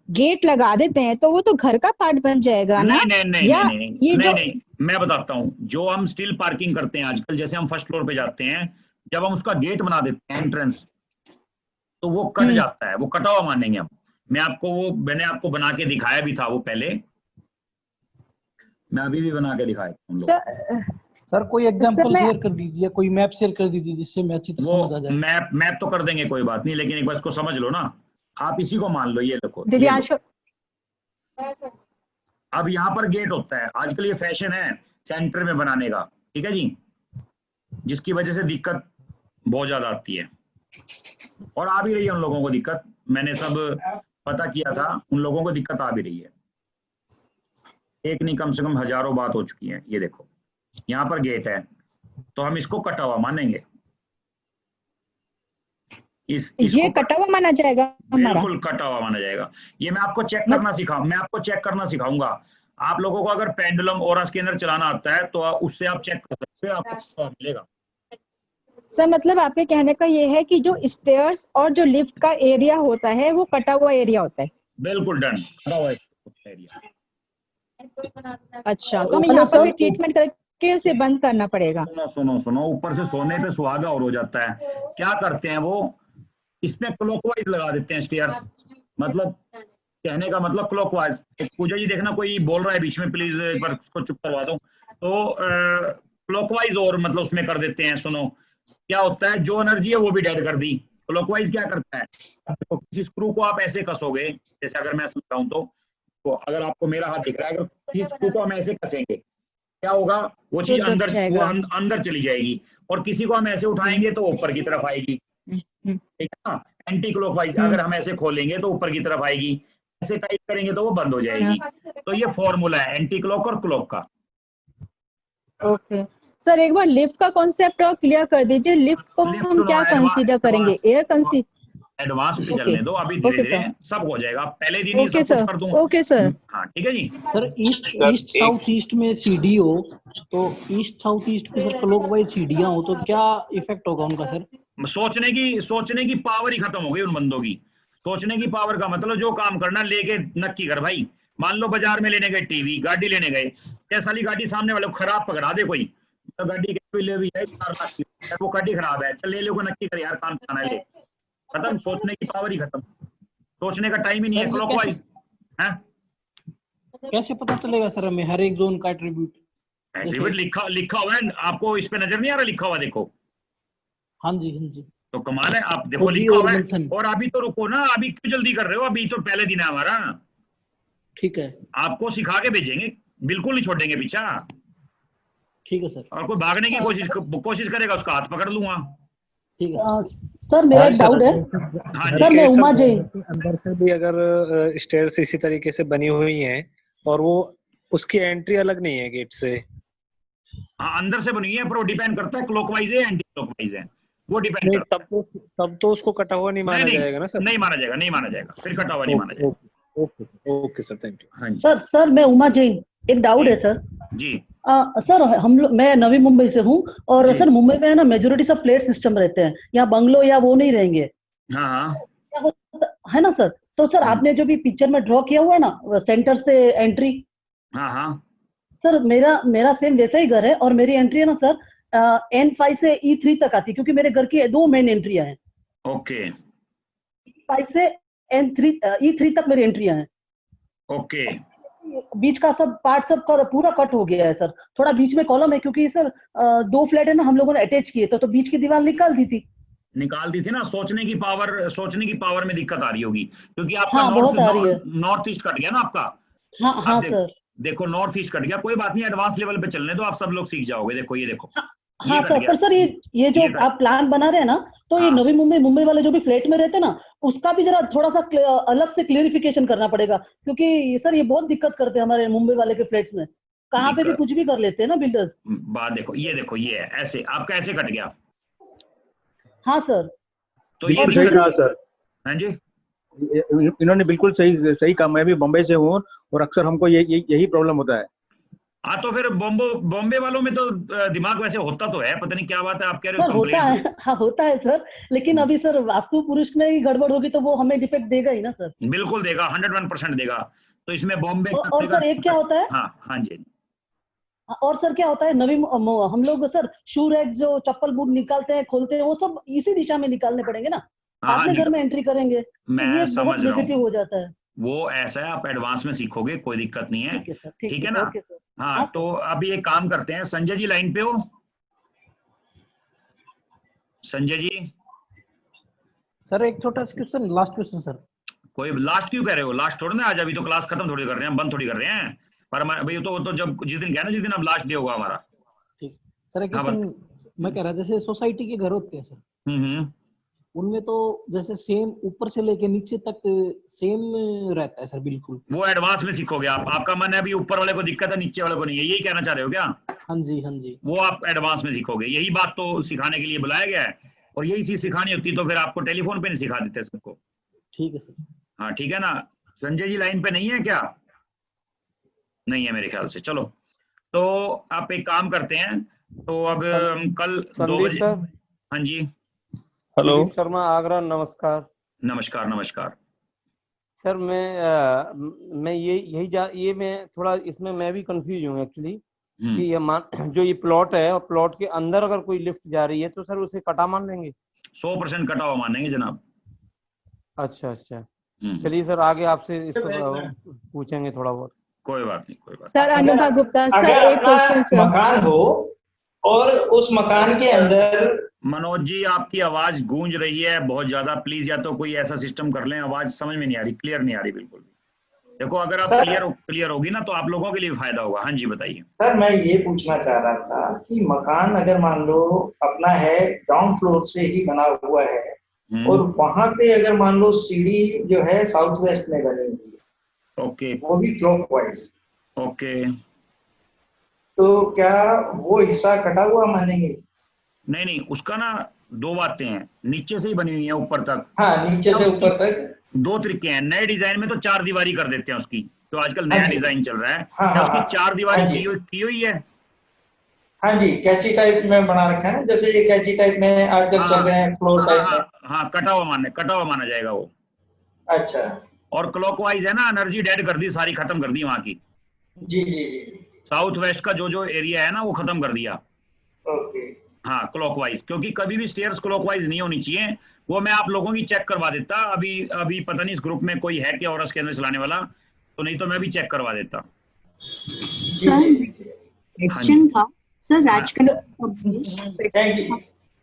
[SPEAKER 2] गेट लगा देते हैं तो वो तो घर का पार्ट बन जाएगा ना?
[SPEAKER 1] नहीं, मैं बताता हूँ। जो हम स्टिल पार्किंग करते हैं आजकल, जैसे हम फर्स्ट फ्लोर पे जाते हैं, जब हम उसका गेट बना देते हैं एंट्रेंस, तो वो कट जाता है, वो कटा हुआ मानेंगे हम। मैंने आपको बना के दिखाया भी था वो पहले, मैं अभी भी बना के दिखाया हम लोग।
[SPEAKER 6] सर कोई एग्जांपल शेयर कर दीजिए, कोई मैप शेयर कर दीजिए जिससे मैं अच्छी तरह समझ आ जाए।
[SPEAKER 1] मैप तो कर देंगे, कोई बात नहीं, लेकिन एक बार इसको समझ लो ना। आप इसी को मान लो, ये देखो अब यहाँ पर गेट होता है, आजकल ये फैशन है सेंटर में बनाने का। ठीक है जी, जिसकी वजह से दिक्कत बहुत ज्यादा आती है और आ भी रही है उन लोगों को दिक्कत। मैंने सब पता किया था, उन लोगों को दिक्कत आ भी रही है, एक नहीं कम से कम हजारों बात हो चुकी है। ये देखो यहाँ पर गेट है तो हम इसको कटा हुआ मानेंगे।
[SPEAKER 2] ये कटा हुआ माना जाएगा,
[SPEAKER 1] बिल्कुल कटा हुआ माना जाएगा। ये मैं आपको चेक करना सिखाऊंगा। आप लोगों को अगर पेंडुलम और स्कैनर चलाना आता है तो उससे आप चेक कर सकते हो, आपको मिलेगा।
[SPEAKER 2] सर मतलब आपके कहने का ये है कि जो स्टेयर्स और जो लिफ्ट का एरिया होता है वो कटा हुआ एरिया होता है।
[SPEAKER 1] बिल्कुल डन, कटा हुआ एरिया।
[SPEAKER 2] अच्छा, तो हमें यहाँ पर ट्रीटमेंट करके उसे बंद करना पड़ेगा।
[SPEAKER 1] सुनो, ऊपर से सोने पे सुहागा और हो जाता है। क्या करते हैं वो, इसमें क्लॉकवाइज लगा देते हैं स्टेयर्स, मतलब कहने का मतलब क्लॉकवाइज। पूजा जी देखना कोई बोल रहा है बीच में, प्लीज एक बार उसको चुप करवा दो। तो क्लॉकवाइज और मतलब उसमें कर देते हैं। सुनो क्या होता है, जो एनर्जी है वो भी डेड कर दी। क्लॉकवाइज क्या करता है, तो किसी स्क्रू को आप ऐसे कसोगे, जैसे अगर मैं समझाऊं तो अगर आपको मेरा हाथ दिख रहा है, अगर किसी स्क्रू को हम ऐसे कसेंगे क्या होगा, वो चीज अंदर चली जाएगी, और किसी को हम ऐसे उठाएंगे तो ऊपर की तरफ आएगी। ठीक है ना, एंटी क्लॉकवाइज अगर हम ऐसे खोलेंगे तो ऊपर की तरफ आएगी, ऐसे टाइट करेंगे तो वो बंद हो जाएगी। तो ये फॉर्मूला है एंटी क्लॉक और क्लॉक का।
[SPEAKER 2] ओके सर, एक बार लिफ्ट का कॉन्सेप्ट और क्लियर कर दीजिए। लिफ्ट को हम क्या कंसीडर करेंगे, एयर
[SPEAKER 1] एडवांस पे चलने दो, अभी धीरे-धीरे सब हो जाएगा, पहले दिन ही सब कुछ कर दूंगा।
[SPEAKER 2] ओके सर,
[SPEAKER 1] हाँ ठीक है जी।
[SPEAKER 6] सर ईस्ट साउथ ईस्ट में सीडी हो तो ईस्ट साउथ ईस्ट पे सर क्लॉकवाइज सीढ़ियां हो तो क्या इफेक्ट होगा उनका सर?
[SPEAKER 1] सोचने की पावर ही खत्म हो गई उन बंदों की। सोचने की पावर का मतलब जो काम करना लेके नक्की कर भाई। मान लो बाजार में लेने गए टीवी, गाड़ी लेने गए, कैसा वाली गाड़ी सामने वाले को खराब पकड़ा दे कोई, तो गाड़ी ले भी है 4 लाख की, वो गाड़ी खराब है, चल ले लो, नक्की कर यार, काम करना है, खत्म। सोचने की पावर ही खत्म, सोचने का टाइम ही नहीं है। क्लॉकवाइज है,
[SPEAKER 6] कैसे पता चलेगा सर हमें हर एक जोन का एट्रीब्यूट
[SPEAKER 1] लिखा हुआ है आपको, इस पे नजर नहीं आ रहा, लिखा हुआ देखो।
[SPEAKER 6] हाँ जी
[SPEAKER 1] तो कमाल है, आप देखो लिखा हुआ है। और अभी तो रुको ना, अभी क्यों जल्दी कर रहे हो, अभी तो पहले दिन है हमारा।
[SPEAKER 6] ठीक है,
[SPEAKER 1] आपको सिखा के भेजेंगे, बिल्कुल नहीं छोड़ेंगे पीछा।
[SPEAKER 6] ठीक है सर।
[SPEAKER 1] और कोई भागने की कोशिश करेगा उसका हाथ पकड़ लूंगा।
[SPEAKER 6] ठीक है
[SPEAKER 10] सर, मेरा एक डाउट है।
[SPEAKER 1] हाँ
[SPEAKER 10] सर मैं उमा जी,
[SPEAKER 12] अंदर से भी अगर स्टेयर्स इसी तरीके से बनी हुई हैं और वो उसकी एंट्री अलग नहीं है गेट से।
[SPEAKER 1] हाँ अंदर से बनी है, पर वो डिपेंड करता है क्लॉकवाइज है एंटी क्लॉकवाइज है, वो डिपेंड करता है।
[SPEAKER 12] तब तो उसको कटा हुआ नहीं माना जाएगा ना सर?
[SPEAKER 1] नहीं माना जाएगा, फिर कटा हुआ नहीं माना जाएगा।
[SPEAKER 12] Okay sir, thank you.
[SPEAKER 1] हाँ जी
[SPEAKER 10] सर मैं उमा जी, एक डाउट है सर
[SPEAKER 1] जी।
[SPEAKER 6] सर हम लोग, मैं नवी मुंबई से हूँ और
[SPEAKER 1] जी।
[SPEAKER 6] सर मुंबई में है ना मेजोरिटी सब फ्लैट सिस्टम रहते हैं, यहाँ बंगलो या वो नहीं रहेंगे।
[SPEAKER 1] हाँ हाँ
[SPEAKER 6] क्या है ना सर? तो सर आपने जो भी पिक्चर में ड्रॉ किया हुआ है ना सेंटर से एंट्री,
[SPEAKER 1] हाँ हाँ
[SPEAKER 6] सर मेरा सेम वैसा ही घर है और मेरी एंट्री है ना सर N5 से E3 तक आती है, क्योंकि मेरे घर की 2 मेन एंट्रियां हैं।
[SPEAKER 1] ओके
[SPEAKER 6] E5 से E3 तक मेरी एंट्रियां हैं।
[SPEAKER 1] ओके
[SPEAKER 6] बीच का सब पार्ट सब पूरा कट हो गया है सर, थोड़ा बीच में कॉलम है, क्योंकि सर 2 फ्लैट है ना हम लोगों ने अटैच किए तो बीच की दीवार निकाल दी थी।
[SPEAKER 1] ना, सोचने की पावर में दिक्कत आ रही होगी, क्योंकि आपका
[SPEAKER 6] हाँ, बहुत आ रही है।
[SPEAKER 1] नॉर्थ ईस्ट कट गया ना आपका।
[SPEAKER 6] हाँ हाँ सर।
[SPEAKER 1] देखो नॉर्थ ईस्ट कट गया, कोई बात नहीं, एडवांस लेवल पे चलने दो, आप सब लोग सीख जाओगे। देखो ये देखो,
[SPEAKER 6] हाँ सर, पर सर ये जो आप प्लान बना रहे हैं ना, तो ये नवी मुंबई वाले जो भी फ्लैट में रहते हैं ना, उसका भी जरा थोड़ा सा अलग से क्लियरिफिकेशन करना पड़ेगा, क्योंकि सर ये बहुत दिक्कत करते हैं हमारे मुंबई वाले के फ्लैट्स में, कहाँ पे भी कुछ भी कर लेते हैं ना बिल्डर्स।
[SPEAKER 1] बात देखो, ये है ऐसे, आपका ऐसे कट गया।
[SPEAKER 6] हाँ सर,
[SPEAKER 1] तो ये
[SPEAKER 8] सही कहा सर।
[SPEAKER 1] हाँ जी,
[SPEAKER 8] इन्होंने बिल्कुल सही कहा। मैं भी बम्बई से हूँ और अक्सर हमको यही प्रॉब्लम होता है।
[SPEAKER 1] हाँ, तो फिर बॉम्बे वालों में तो दिमाग वैसे होता तो है, पता नहीं क्या बात है, आप कह रहे हो
[SPEAKER 6] होता है। हाँ होता है सर, लेकिन अभी सर वास्तु पुरुष में ही गड़बड़ होगी तो वो हमें डिफेक्ट देगा ही ना सर।
[SPEAKER 1] बिल्कुल देगा, 101% देगा। तो इसमें बॉम्बे
[SPEAKER 6] और सर एक क्या होता है,
[SPEAKER 1] हाँ जी,
[SPEAKER 6] और सर क्या होता है हम लोग सर शू रैक जो चप्पल बूट निकालते हैं खोलते हैं, वो सब इसी दिशा में निकालने पड़ेंगे ना, अपने घर में एंट्री करेंगे,
[SPEAKER 1] मैं
[SPEAKER 6] ये
[SPEAKER 1] समझ
[SPEAKER 6] बहुत
[SPEAKER 1] रहा हूँ।
[SPEAKER 6] नेगेटिव हो जाता है।
[SPEAKER 1] वो ऐसा है, आप एडवांस में सीखोगे, कोई दिक्कत नहीं है। ठीक है ना।
[SPEAKER 6] Okay sir.
[SPEAKER 1] हाँ, तो अभी एक काम करते हैं, संजय जी लाइन पे हो? संजय जी
[SPEAKER 6] सर एक छोटा क्वेश्चन, लास्ट क्वेश्चन सर।
[SPEAKER 1] कोई लास्ट क्यों कह रहे हो? लास्ट थोड़ी ना, आज अभी तो क्लास खत्म थोड़ी कर रहे हैं, बंद थोड़ी कर रहे हैं। पर अभी तो जब जिस दिन गया ना, जिस दिन अब लास्ट डे होगा हमारा।
[SPEAKER 6] ठीक सर, एक क्वेश्चन मैं कह रहा था, जैसे सोसाइटी के घर होते हैं सर, उनमें तो जैसे सेम ऊपर से लेके नीचे तक सेम रहता है सर, बिल्कुल।
[SPEAKER 1] वो एडवांस में सीखोगे आप, आपका मन है अभी ऊपर वाले को दिक्कत है, नीचे वाले को नहीं है, यही कहना चाह रहे हो क्या?
[SPEAKER 6] हाँ जी हाँ जी।
[SPEAKER 1] वो आप एडवांस में सीखोगे, यही बात तो सिखाने के लिए बुलाया गया है। और यही चीज सिखानी होती तो फिर आपको टेलीफोन पे नहीं सिखा देते सबको।
[SPEAKER 6] ठीक है सर।
[SPEAKER 1] हाँ ठीक है ना। संजय जी लाइन पे नहीं है क्या? नहीं है मेरे ख्याल से। चलो, तो आप एक काम करते हैं, तो अब कल 2 बजे।
[SPEAKER 13] सर,
[SPEAKER 1] हाँ जी,
[SPEAKER 13] हेलो शर्मा, आगरा। नमस्कार।
[SPEAKER 1] नमस्कार नमस्कार
[SPEAKER 13] सर, मैं ये मैं थोड़ा इसमें मैं भी कंफ्यूज हूँ एक्चुअली, कि ये जो ये प्लॉट है और प्लॉट के अंदर अगर कोई लिफ्ट जा रही है तो सर उसे कटा मान लेंगे?
[SPEAKER 1] 100% कटा हुआ मानेंगे जनाब।
[SPEAKER 13] अच्छा अच्छा, चलिए सर, आगे आपसे इसको पूछेंगे थोड़ा बहुत।
[SPEAKER 1] कोई बात नहीं, कोई बात।
[SPEAKER 2] सर अनुभा गुप्ता सर,
[SPEAKER 14] अगर
[SPEAKER 2] एक क्वेश्चन सर।
[SPEAKER 14] मकान हो और उस मकान के अंदर।
[SPEAKER 1] मनोज जी, आपकी आवाज गूंज रही है बहुत ज्यादा, प्लीज या तो कोई ऐसा सिस्टम कर लें, आवाज समझ में नहीं आ रही, क्लियर नहीं आ रही बिल्कुल भी। देखो अगर आप क्लियर होगी ना तो आप लोगों के लिए फायदा होगा। हाँ जी बताइए
[SPEAKER 14] सर, मैं ये पूछना चाह रहा था कि मकान अगर मान लो अपना है, ग्राउंड फ्लोर से ही बना हुआ है, और वहां पे अगर मान लो सीढ़ी जो है साउथ वेस्ट में बनी हुई है,
[SPEAKER 1] ओके,
[SPEAKER 14] वो भी क्लॉकवाइज,
[SPEAKER 1] ओके,
[SPEAKER 14] तो क्या वो हिस्सा कटा हुआ मानेंगे?
[SPEAKER 1] नहीं, उसका ना 2 बातें हैं, नीचे से ही बनी हुई है ऊपर तक।
[SPEAKER 14] हाँ, नीचे से ऊपर तक
[SPEAKER 1] 2 तरीके हैं। नए डिजाइन में तो 4 दीवारी कर देते हैं उसकी, तो आजकल नया डिजाइन चल रहा है।
[SPEAKER 14] हाँ,
[SPEAKER 1] उसकी 4 दीवारी की हुई है।
[SPEAKER 14] हाँ जी, कैची टाइप में बना रखा है, जैसे ये कैची टाइप में आजकल चल रहे हैं, फ्लोर टाइप में।
[SPEAKER 1] हाँ, कटा हुआ माना जाएगा वो।
[SPEAKER 14] अच्छा।
[SPEAKER 1] और क्लॉकवाइज है ना, एनर्जी डेड कर दी सारी, खत्म कर दी वहां की।
[SPEAKER 14] जी जी जी।
[SPEAKER 1] साउथ वेस्ट का जो एरिया है ना वो खत्म कर दिया।
[SPEAKER 14] ओके।
[SPEAKER 1] हाँ, क्लॉकवाइज, क्योंकि कभी भी स्टेयर्स क्लॉकवाइज नहीं होनी चाहिए। वो मैं आप लोगों की चेक करवा देता, अभी पता नहीं इस ग्रुप में कोई है क्या और इसके अंदर चलाने वाला, तो नहीं तो मैं भी चेक करवा देता।
[SPEAKER 15] सर क्वेश्चन था सर, आजकल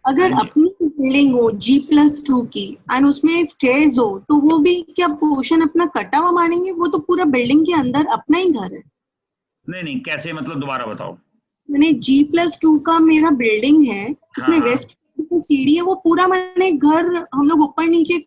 [SPEAKER 15] अगर अपनी बिल्डिंग हो G+2 की एंड उसमें स्टेयर्स हो, तो वो भी क्या पोर्शन अपना कटा हुआ मानेंगे? वो तो पूरा बिल्डिंग के अंदर अपना ही घर है।
[SPEAKER 1] नहीं, कैसे मतलब, दोबारा बताओ।
[SPEAKER 15] मैंने G+2 का मेरा बिल्डिंग है, उसमें वेस्ट सीढ़ी है, वो पूरा मैंने घर, हम लोग ऊपर नीचे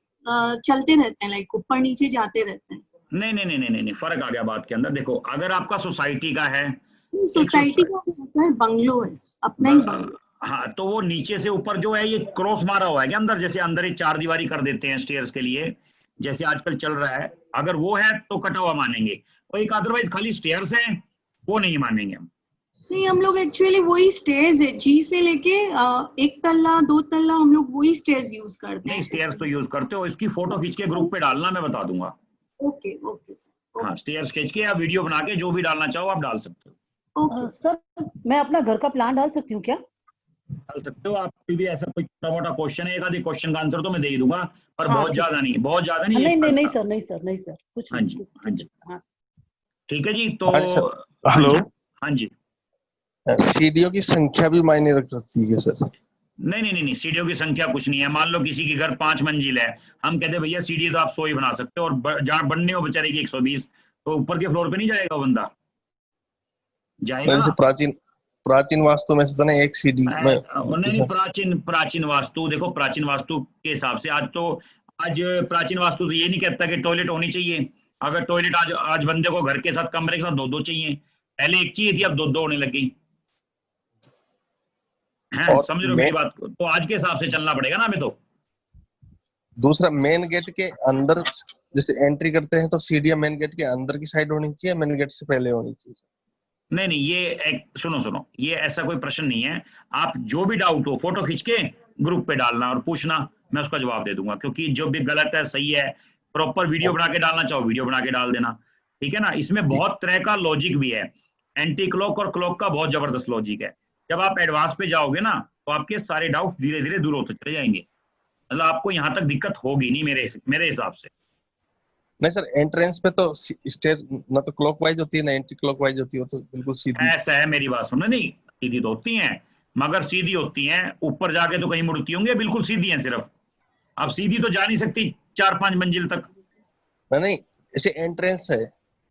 [SPEAKER 15] चलते रहते हैं, लाइक ऊपर नीचे जाते रहते हैं।
[SPEAKER 1] नहीं, फर्क आ गया बात के अंदर। देखो अगर आपका सोसाइटी का है,
[SPEAKER 15] सोसाइटी का सर बंगलो है, अपना ही बंगलो।
[SPEAKER 1] हाँ, तो वो नीचे से ऊपर जो है ये क्रॉस मारा हुआ है क्या अंदर, जैसे अंदर ही 4 दीवारी कर देते हैं स्टेयर्स के लिए, जैसे आजकल चल रहा है, अगर वो है तो कटा हुआ मानेंगे। और एक अदरवाइज खाली स्टेयर्स है वो नहीं मानेंगे हम।
[SPEAKER 15] नहीं, हम लोग एक्चुअली वही स्टेयर्स है, जी से लेके 1 तल्ला 2 तल्ला हम लोग वही स्टेयर्स यूज करते हैं।
[SPEAKER 1] नहीं, स्टेयर्स तो यूज करते हो, इसकी फोटो खींच के ग्रुप पे डालना, मैं बता दूंगा।
[SPEAKER 15] Okay okay sir.
[SPEAKER 1] हाँ, स्टेयर्स खींच के या वीडियो बना के जो भी डालना चाहो आप डाल सकते हो।
[SPEAKER 6] सर मैं अपना घर का प्लान डाल सकती हूँ क्या?
[SPEAKER 1] डाल सकते हो आप। कोई भी ऐसा कोई छोटा मोटा क्वेश्चन है, एक आधी क्वेश्चन का आंसर तो मैं दे ही दूंगा, पर
[SPEAKER 6] हाँ,
[SPEAKER 1] बहुत
[SPEAKER 6] ठीक
[SPEAKER 1] ज्यादा नहीं, बहुत ज्यादा नहीं।
[SPEAKER 6] नहीं नहीं नहीं सर, नहीं सर, नहीं सर, कुछ
[SPEAKER 1] हाँ जी, हाँ जी,
[SPEAKER 6] हाँ।
[SPEAKER 1] ठीक है जी। तो
[SPEAKER 16] हेलो,
[SPEAKER 1] हाँ जी,
[SPEAKER 16] सीढ़ियों की संख्या भी मायने रखती है सर?
[SPEAKER 1] नहीं नहीं नहीं, सीढ़ियों की संख्या कुछ नहीं है। मान लो किसी की घर 5 मंजिल है, हम कहते हैं भैया सीढ़ी तो आप 100 ही बना सकते हो, और जहाँ बनने हो बेचारे की 120, तो ऊपर के फ्लोर पे नहीं जाएगा वो बंदा? जाएगा
[SPEAKER 16] जैसे प्राचीन वास्तु में से तो ना एक सीढ़ी में
[SPEAKER 1] नहीं, प्राचीन वास्तु देखो, प्राचीन वास्तु के हिसाब से आज प्राचीन वास्तु तो ये नहीं कहता कि टॉयलेट होनी चाहिए। अगर टॉयलेट आज बंदे को घर के साथ कमरे के साथ 2-2 चाहिए, पहले एक चाहिए थी, अब 2-2 होने लग गई है। समझ रहे हो मेरी बात को? तो आज के हिसाब से चलना पड़ेगा ना हमें। तो
[SPEAKER 16] दूसरा, मेन गेट के अंदर जैसे एंट्री करते हैं तो सीढ़ियां मेन गेट के अंदर की साइड होनी चाहिए, मेन गेट से पहले होनी चाहिए?
[SPEAKER 1] नहीं नहीं, ये सुनो, ये ऐसा कोई प्रश्न नहीं है। आप जो भी डाउट हो फोटो खींच के ग्रुप पे डालना और पूछना, मैं उसका जवाब दे दूंगा। क्योंकि जो भी गलत है सही है, प्रॉपर वीडियो बना के डालना चाहो वीडियो बना के डाल देना, ठीक है ना। इसमें बहुत तरह का लॉजिक भी है, एंटी क्लॉक और क्लॉक का बहुत जबरदस्त लॉजिक है। जब आप एडवांस पे जाओगे ना तो आपके सारे डाउट धीरे धीरे दूर होते चले जाएंगे। मतलब आपको यहाँ तक दिक्कत होगी नहीं मेरे हिसाब से।
[SPEAKER 16] नहीं सर, एंट्रेंस पे तो स्टेज ना तो क्लॉकवाइज होती है ना एंटी क्लॉकवाइज होती है, तो बिल्कुल सीधी।
[SPEAKER 1] ऐसा है, मेरी बात सुनो, नहीं सीधी तो होती हैं, मगर सीधी होती हैं ऊपर जाके तो कहीं मुड़ती होंगे, बिल्कुल सीधी हैं सिर्फ। अब सीधी तो जा नहीं सकती 4-5 मंजिल तक।
[SPEAKER 16] नहीं, ऐसे एंट्रेंस है,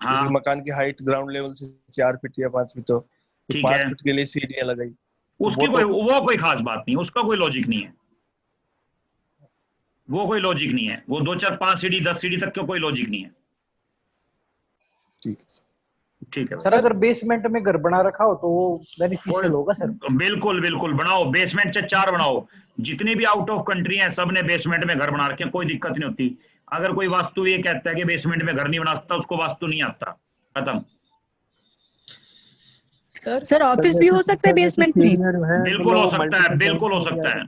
[SPEAKER 1] हाँ,
[SPEAKER 16] मकान की हाइट ग्राउंड लेवल से 4 फीट या 5 फीट हो, तो
[SPEAKER 1] ठीक
[SPEAKER 16] 5
[SPEAKER 1] है,
[SPEAKER 16] फीट के लिए सीढ़ियां लगाई,
[SPEAKER 1] उसकी वो कोई खास बात नहीं, उसका कोई लॉजिक नहीं है, वो कोई लॉजिक नहीं है। वो 2, 4, 5 सीढ़ी 10 सीढ़ी तक का कोई लॉजिक नहीं है। ठीक है
[SPEAKER 8] सर, अगर बेसमेंट में घर बना रखा हो तो वो बेनिफिशियल होगा सर?
[SPEAKER 1] बिल्कुल बिल्कुल, बनाओ बेसमेंट से 4 बनाओ। जितने भी आउट ऑफ कंट्री हैं सब ने बेसमेंट में घर बना रखे हैं, कोई दिक्कत नहीं होती। अगर कोई वास्तु ये कहता है कि बेसमेंट में घर नहीं बना सकता, उसको वास्तु नहीं आता, खत्म।
[SPEAKER 2] सर ऑफिस भी हो सकता है बेसमेंट में?
[SPEAKER 1] बिल्कुल हो सकता है, बिल्कुल हो सकता है,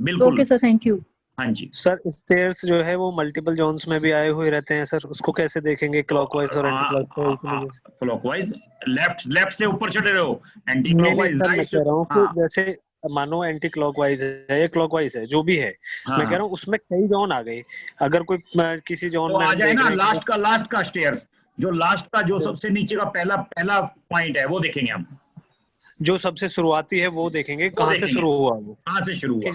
[SPEAKER 1] बिल्कुल।
[SPEAKER 2] Okay sir, thank you.
[SPEAKER 1] हाँ जी
[SPEAKER 12] सर, स्टेयर्स जो है वो मल्टीपल जोन्स में भी आए हुए रहते हैं सर, उसको कैसे देखेंगे क्लॉकवाइज और एंटी क्लॉकवाइज?
[SPEAKER 1] क्लॉकवाइज लेफ्ट से ऊपर चढ़ रहे हो, एंटी क्लॉकवाइज
[SPEAKER 12] मैं कह रहा हूँ कि जैसे मानो एंटी क्लॉकवाइज है या क्लॉकवाइज है, जो भी है, मैं कह रहा हूँ उसमें कई जोन आ गए। अगर कोई किसी जोन में
[SPEAKER 1] आ जाए ना, लास्ट का स्टेयर्स, जो लास्ट का जो सबसे नीचे का पहला पॉइंट है वो देखेंगे हम।
[SPEAKER 12] जो सबसे शुरुआती है वो देखेंगे, कहाँ से शुरू हुआ, वो
[SPEAKER 1] कहाँ से शुरू हुआ,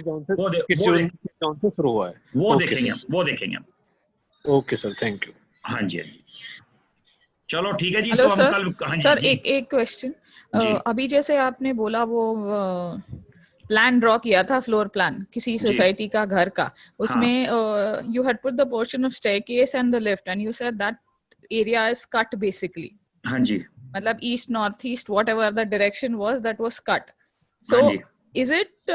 [SPEAKER 12] किस जोन से शुरू हुआ है,
[SPEAKER 1] वो देखेंगे।
[SPEAKER 12] Okay sir, thank you.
[SPEAKER 1] हाँ जी, चलो ठीक है जी।
[SPEAKER 9] हेलो
[SPEAKER 1] तो
[SPEAKER 9] सर,
[SPEAKER 1] हम कल, हाँ जी,
[SPEAKER 9] सर
[SPEAKER 1] जी,
[SPEAKER 9] एक क्वेश्चन। अभी जैसे आपने बोला वो प्लान ड्रॉ किया था, फ्लोर प्लान किसी सोसाइटी का घर का, उसमें you had put the portion of staircase and the lift and you said that area is cut basically.
[SPEAKER 1] हाँ जी,
[SPEAKER 9] मतलब east north east whatever the direction was, that was cut. So is it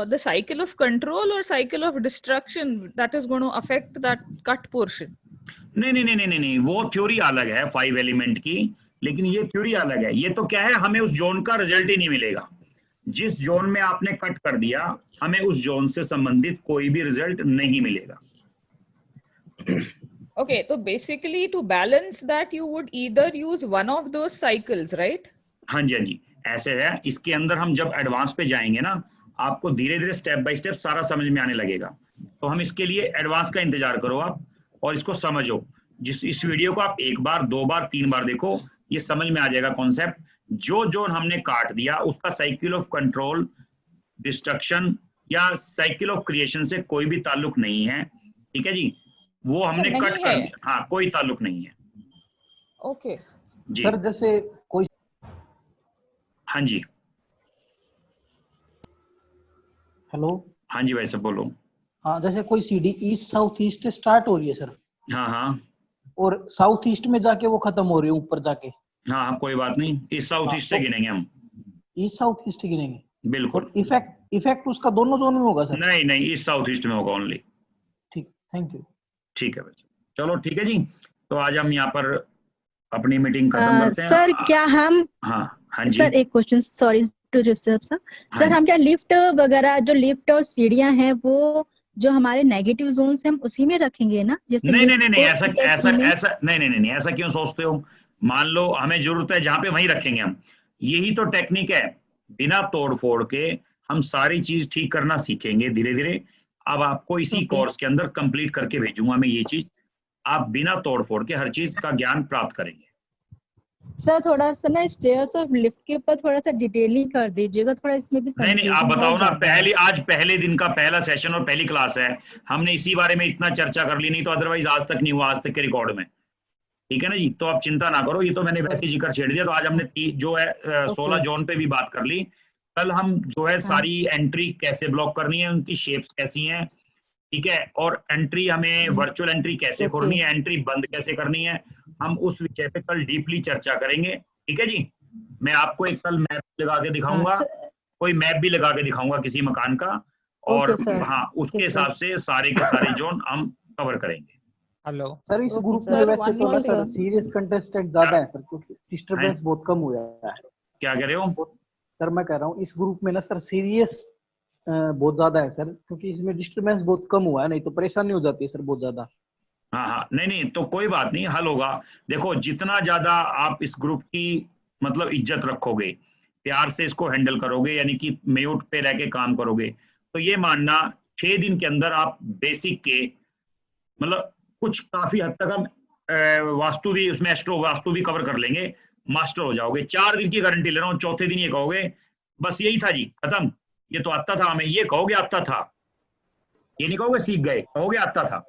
[SPEAKER 9] the cycle of control or cycle of destruction that is going to affect that cut portion?
[SPEAKER 1] नहीं, वो theory अलग है 5 element की, लेकिन ये theory अलग है। ये तो क्या है, हमें उस जोन का रिजल्ट ही नहीं मिलेगा। जिस जोन में आपने कट कर दिया, हमें उस जोन से संबंधित कोई भी रिजल्ट नहीं मिलेगा।
[SPEAKER 9] Okay, so basically to balance that you would either use one of those cycles, right?
[SPEAKER 1] हाँ जी, ऐसे है। इसके अंदर हम जब एडवांस पे जाएंगे ना, आपको धीरे धीरे स्टेप बाय स्टेप सारा समझ में आने लगेगा। तो हम इसके लिए एडवांस का इंतजार करो आप, और इसको समझो। इस वीडियो को आप 1 बार 2 बार 3 बार देखो, ये समझ में आ जाएगा कॉन्सेप्ट। जो जोन हमने काट दिया उसका साइकिल ऑफ कंट्रोल, डिस्ट्रक्शन या साइकिल ऑफ क्रिएशन से कोई भी ताल्लुक नहीं है, ठीक है जी। वो हमने कट कर दिया, हाँ, कोई ताल्लुक नहीं है।
[SPEAKER 9] ओके
[SPEAKER 8] सर, जैसे कोई,
[SPEAKER 1] हाँ जी,
[SPEAKER 8] हेलो,
[SPEAKER 1] हाँ जी भाई साहब बोलो।
[SPEAKER 8] हाँ, जैसे कोई सीढ़ी ईस्ट साउथ ईस्ट से स्टार्ट हो रही है सर,
[SPEAKER 1] हाँ,
[SPEAKER 8] और साउथ ईस्ट में जाके वो खत्म हो रही है ऊपर जाके।
[SPEAKER 1] हाँ, कोई बात नहीं, ईस्ट साउथ ईस्ट से गिनेंगे हम।
[SPEAKER 8] ईस्ट साउथ ईस्ट से गिनेंगे,
[SPEAKER 1] बिल्कुल।
[SPEAKER 8] इफेक्ट उसका दोनों जोन में होगा सर?
[SPEAKER 1] नहीं, ईस्ट साउथ ईस्ट में होगा ओनली।
[SPEAKER 8] ठीक, थैंक यू।
[SPEAKER 1] ठीक है भाई, चलो ठीक है जी। तो आज हम यहाँ पर अपनी मीटिंग खत्म करते हैं।
[SPEAKER 2] सर क्या हम
[SPEAKER 1] हाँ जी
[SPEAKER 2] सर एक question, sorry to disturb sir. Sir हम क्या लिफ्ट वगैरह, जो लिफ्ट और सीढ़ियां हैं वो जो हमारे नेगेटिव जोन्स हैं हम उसी में रखेंगे ना? जैसे
[SPEAKER 1] नहीं
[SPEAKER 2] lift
[SPEAKER 1] नहीं नहीं,
[SPEAKER 2] को
[SPEAKER 1] ऐसा
[SPEAKER 2] A,
[SPEAKER 1] ऐसा
[SPEAKER 2] C में?
[SPEAKER 1] ऐसा नहीं, ऐसा क्यों सोचते हो? मान लो हमें जरूरत है जहां पे वहीं रखेंगे हम। यही तो टेक्निक है, बिना तोड़ फोड़ के हम सारी चीज ठीक करना सीखेंगे धीरे धीरे। अब आपको इसी कोर्स के अंदर कंप्लीट करके भेजूंगा मैं ये चीज, आप बिना तोड़ फोड़ के हर चीज का ज्ञान प्राप्त करेंगे।
[SPEAKER 2] सर थोड़ा सा ना स्टेयर्स और लिफ्ट के ऊपर थोड़ा सा डिटेलिंग कर दीजिएगा, थोड़ा इसमें भी
[SPEAKER 1] नहीं आप
[SPEAKER 2] confusion
[SPEAKER 1] बताओ
[SPEAKER 2] बहुत
[SPEAKER 1] ना,
[SPEAKER 2] ज्यादा है।
[SPEAKER 1] आज पहले दिन का पहला सेशन और पहली क्लास है, हमने इसी बारे में इतना चर्चा कर ली, नहीं तो अदरवाइज आज तक नहीं हुआ, आज तक के रिकॉर्ड में। ठीक है ना जी, तो आप चिंता ना करो, ये तो मैंने वैसे जिक्र छेड़ दिया। तो आज हमने जो है 16 जोन पे भी बात कर ली। कल हम जो है सारी एंट्री कैसे ब्लॉक करनी है, उनकी शेप्स कैसी हैं, ठीक है, और एंट्री हमें वर्चुअल एंट्री कैसे खोलनी है, एंट्री बंद कैसे करनी है, हम उस विषय पे कल डीपली चर्चा करेंगे। ठीक है जी, मैं आपको एक कल मैप लगा के दिखाऊंगा, कोई मैप भी लगा के दिखाऊंगा किसी मकान का, और हाँ उसके हिसाब से सारे के सारे जोन हम कवर करेंगे।
[SPEAKER 11] हेलो
[SPEAKER 6] सर, इस ग्रुप में वैसे थोड़ा सा सीरियस कंटेस्टेंट ज्यादा है सर, क्योंकि डिस्टरबेंस बहुत कम हुआ है।
[SPEAKER 1] क्या कह रहे हो
[SPEAKER 6] सर? मैं कह रहा हूँ इस ग्रुप में ना सर सीरियस बहुत ज्यादा है सर, क्योंकि इसमें डिस्टरबेंस बहुत कम हुआ है, नहीं तो परेशानी हो जाती है सर बहुत ज्यादा।
[SPEAKER 1] हाँ नहीं तो कोई बात नहीं, हल होगा। देखो जितना ज्यादा आप इस ग्रुप की मतलब इज्जत रखोगे, प्यार से इसको हैंडल करोगे, यानी कि म्यूट पे रह के काम करोगे, तो ये मानना 6 दिन के अंदर आप बेसिक के मतलब कुछ काफी हद तक हम वास्तु भी उसमें एस्ट्रो वास्तु भी कवर कर लेंगे, मास्टर हो जाओगे। 4 दिन की गारंटी ले रहा हूँ, चौथे दिन ये कहोगे बस यही था जी खत्म, ये तो आता था हमें, ये कहोगे आता था, ये नहीं कहोगे सीख गए, कहोगे आता था।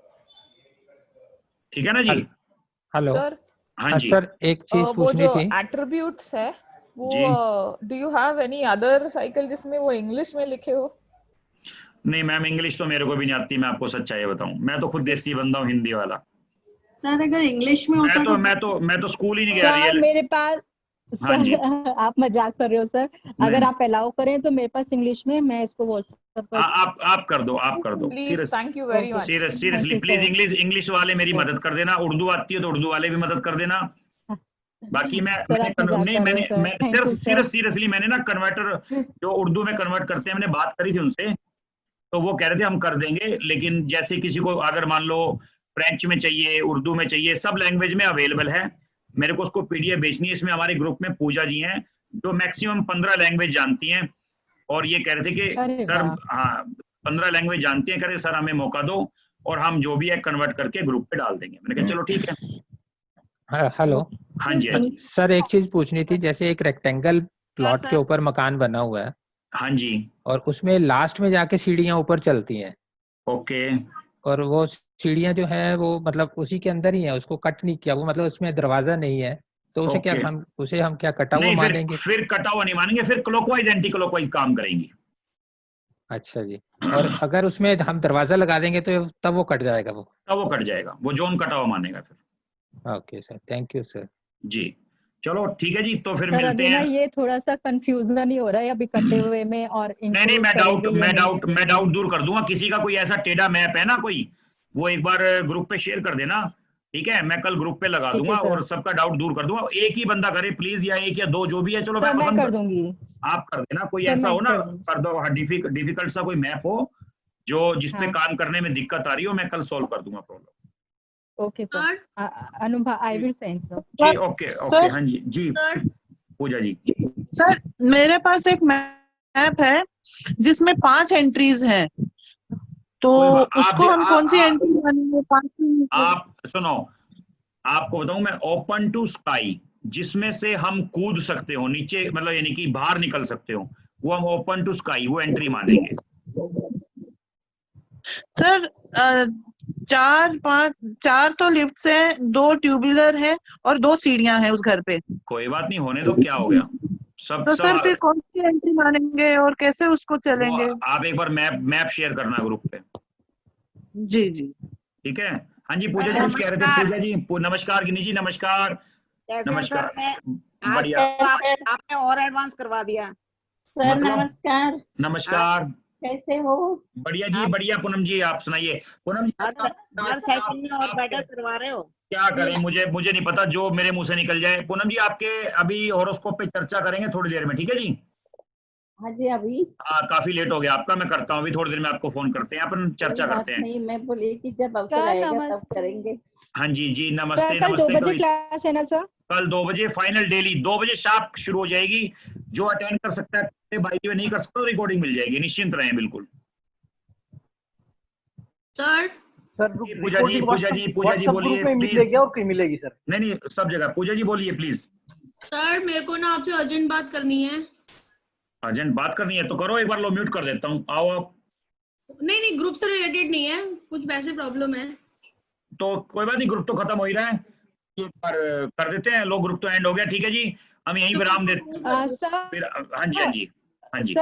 [SPEAKER 1] ठीक है ना जी?
[SPEAKER 11] हेलो
[SPEAKER 9] सर,
[SPEAKER 1] हाँ जी
[SPEAKER 11] सर एक चीज पूछनी
[SPEAKER 9] वो
[SPEAKER 11] थी।
[SPEAKER 9] जो एट्रीब्यूट्स है वो do you have any other cycle जिसमें वो इंग्लिश में लिखे हो?
[SPEAKER 1] नहीं मैम, इंग्लिश तो मेरे को भी नहीं आती, मैं आपको सच्चाई बताऊं, मैं तो खुद देसी बंदा हूँ, हिंदी वाला।
[SPEAKER 15] सर अगर इंग्लिश में होता
[SPEAKER 1] मैं तो स्कूल ही नहीं गया।
[SPEAKER 2] सर मेरे पास
[SPEAKER 1] हाँ जी।
[SPEAKER 2] आप मजाक कर रहे हो सर, अगर आप अलाउ करें तो मेरे पास इंग्लिश में, मैं इसको व्हाट्सएप पर
[SPEAKER 1] आप कर दो
[SPEAKER 9] please, thank you very much.
[SPEAKER 1] Seriously please, English वाले मेरी मदद कर देना, उर्दू आती है तो उर्दू वाले भी मदद कर देना। बाकी मैंने सिर्फ सीरियसली मैंने ना कन्वर्टर जो उर्दू में कन्वर्ट करते हैं, मैंने बात करी थी उनसे, तो वो कह रहे थे हम कर देंगे, लेकिन जैसे किसी को अगर मान लो फ्रेंच में चाहिए, उर्दू में चाहिए, सब लैंग्वेज में अवेलेबल है। मेरे को उसको पीडीएफ भेजनी है। इसमें हमारे ग्रुप में पूजा जी हैं जो मैक्सिमम 15 लैंग्वेज जानती हैं, और ये कह रहे थे कि सर हाँ 15 लैंग्वेज जानती हैं, कह रहे सर हमें मौका दो और हम जो भी है कन्वर्ट करके ग्रुप पे डाल देंगे। मैंने कहा चलो ठीक है।
[SPEAKER 11] हेलो
[SPEAKER 1] हाँ जी
[SPEAKER 11] सर, एक चीज पूछनी थी, जैसे एक रेक्टेंगल प्लॉट के ऊपर मकान बना हुआ है,
[SPEAKER 1] हाँ जी,
[SPEAKER 11] और उसमें लास्ट में जाके सीढ़ियां ऊपर चलती हैं।
[SPEAKER 1] ओके।
[SPEAKER 11] और वो सीढ़ियां जो है वो मतलब उसी के अंदर ही है, उसको कट नहीं किया, वो मतलब उसमें दरवाजा नहीं है, तो उसे क्या हम क्या कटा हुआ मानेंगे?
[SPEAKER 1] फिर कटा हुआ नहीं मानेंगे, फिर क्लॉकवाइज एंटी क्लॉकवाइज काम करेंगी।
[SPEAKER 11] अच्छा जी। और अगर उसमें हम दरवाजा लगा देंगे तो तब वो कट जाएगा?
[SPEAKER 1] तब वो कट जाएगा, वो जोन कटा हुआ मानेगा फिर।
[SPEAKER 11] Okay sir, thank you sir.
[SPEAKER 1] जी चलो ठीक है जी, तो फिर
[SPEAKER 2] सर
[SPEAKER 1] मिलते
[SPEAKER 2] अभी ना
[SPEAKER 1] हैं।
[SPEAKER 2] ये थोड़ा सा कंफ्यूजन ही हो रहा है अभी कटे हुए में, और
[SPEAKER 1] नहीं मैं डाउट दूर कर दूंगा। किसी का कोई ऐसा टेढ़ा मैप है ना कोई, वो एक बार ग्रुप पे शेयर कर देना, ठीक है? मैं कल ग्रुप पे लगा दूंगा और सबका डाउट दूर कर दूंगा। एक ही बंदा करे प्लीज, या एक या दो जो भी है, चलो मैं पसंद
[SPEAKER 2] कर दूंगी,
[SPEAKER 1] आप कर देना। कोई ऐसा हो ना कर दो, डिफिकल्ट सा कोई मैप हो जो जिसपे काम करने में दिक्कत आ रही हो, मैं कल सोल्व कर दूंगा problem.
[SPEAKER 2] Okay sir, Anubha I will send sir.
[SPEAKER 1] जी ओके हाँ जी पूजा जी।
[SPEAKER 17] सर मेरे पास एक मैप है जिसमें 5 एंट्रीज हैं, तो उसको हम कौन सी एंट्री मानेंगे?
[SPEAKER 1] आप सुनो, आपको बताऊं मैं, ओपन टू स्काई, जिसमें से हम कूद सकते हो नीचे, मतलब यानी कि बाहर निकल सकते हो, वो हम ओपन टू स्काई वो एंट्री मानेंगे।
[SPEAKER 17] सर 4 तो लिफ्ट्स हैं, 2 ट्यूबुलर हैं और 2 सीढ़ियां हैं उस घर पे।
[SPEAKER 1] कोई बात नहीं, होने दो, क्या हो गया सब।
[SPEAKER 17] तो सर फिर कौन सी एंट्री मानेंगे और कैसे उसको चलेंगे?
[SPEAKER 1] आप एक बार मैप शेयर करना ग्रुप पे।
[SPEAKER 17] जी
[SPEAKER 1] ठीक है। हाँ जी पूजा जी कुछ कह रहे थे। पूजा जी नमस्कार, गिनी जी नमस्कार। नमस्कार, बढ़िया,
[SPEAKER 18] आपने और एडवांस करवा दिया
[SPEAKER 1] सर। नमस्कार।
[SPEAKER 18] कैसे हो?
[SPEAKER 1] बढ़िया जी, बढ़िया। पूनम जी आप सुनाइए। पूनम जी
[SPEAKER 18] हर सेशन में और बेटर करवा रहे हो।
[SPEAKER 1] क्या करें, मुझे नहीं पता, जो मेरे मुंह से निकल जाए। पूनम जी आपके अभी हॉरोस्कोप पे चर्चा करेंगे थोड़ी देर में, ठीक है जी?
[SPEAKER 18] हाँ जी, अभी
[SPEAKER 1] हाँ काफी लेट हो गया आपका, मैं करता हूँ अभी थोड़ी देर में, आपको फोन करते हैं, अपन चर्चा करते हैं।
[SPEAKER 18] नहीं, मैं बोली कि जब अवसर आएगा तब करेंगे।
[SPEAKER 1] हाँ जी जी, नमस्ते।
[SPEAKER 2] कल 2
[SPEAKER 1] नमस्ते।
[SPEAKER 2] बजे क्लास है ना सर?
[SPEAKER 1] कल 2 बजे फाइनल, डेली 2 बजे शार्प शुरू हो जाएगी। जो अटेंड कर सकता है, बाई द वे नहीं कर सकता, रिकॉर्डिंग मिल जाएगी, निश्चिंत रहें बिल्कुल।
[SPEAKER 5] सर
[SPEAKER 1] पूजा जी बोलिए प्लीज।
[SPEAKER 6] और कहीं मिलेगी सर?
[SPEAKER 1] नहीं, सब जगह। पूजा जी बोलिए प्लीज।
[SPEAKER 5] सर मेरे को ना आपसे अर्जेंट बात करनी है।
[SPEAKER 1] अर्जेंट बात करनी है तो करो, एक बार लो म्यूट कर देता हूँ, आओ आप।
[SPEAKER 5] नहीं, ग्रुप से रिलेटेड नहीं है, कुछ वैसे प्रॉब्लम है।
[SPEAKER 1] तो कोई बात नहीं, ग्रुप तो खत्म हो ही रहा है, एक बार कर देते हैं। लो ग्रुप तो एंड हो गया, ठीक है जी, हम यहीं विराम देते हैं। हाँ जी।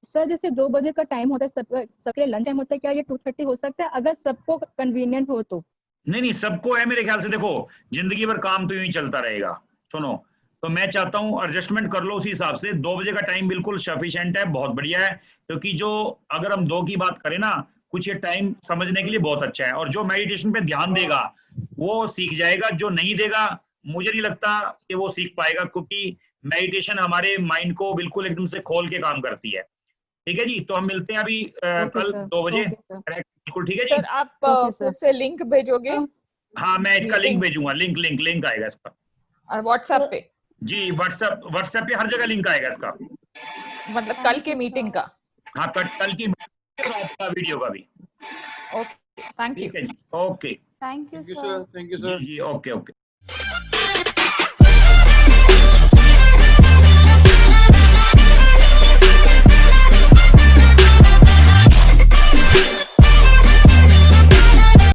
[SPEAKER 2] सर जैसे 2 बजे का टाइम होता है, सबके लंच टाइम होता है, क्या ये 2:30 हो सकता है अगर सबको कन्वीनियंट हो तो?
[SPEAKER 1] नहीं, सबको है मेरे ख्याल से। देखो जिंदगी भर काम तो यूं ही चलता रहेगा। सुनो, तो मैं चाहता हूं एडजस्टमेंट कर लो उसी हिसाब से। 2 बजे का टाइम बिल्कुल सफिशिएंट है, बहुत बढ़िया है। क्योंकि जो अगर हम 2 की बात करें ना, कुछ ये टाइम समझने के लिए बहुत अच्छा है। और जो मेडिटेशन पे ध्यान देगा वो सीख जाएगा, जो नहीं देगा मुझे नहीं लगता कि वो सीख पाएगा, क्योंकि मेडिटेशन हमारे माइंड को बिल्कुल एकदम से खोल के काम करती है। ठीक है जी, तो हम मिलते हैं अभी कल 2 बजे, बिल्कुल ठीक है जी।
[SPEAKER 9] सर आप फिर से लिंक भेजोगे?
[SPEAKER 1] हाँ मैं इसका लिंक भेजूंगा, लिंक आएगा इसका
[SPEAKER 9] व्हाट्सएप पे
[SPEAKER 1] जी। व्हाट्सएप पे हर जगह लिंक आएगा इसका,
[SPEAKER 9] मतलब कल के मीटिंग का?
[SPEAKER 1] हाँ कल की आपका वीडियो का भी।
[SPEAKER 9] Okay, thank you.
[SPEAKER 1] ठीक है जी, ओके,
[SPEAKER 9] थैंक यू
[SPEAKER 1] सर। जी ओके।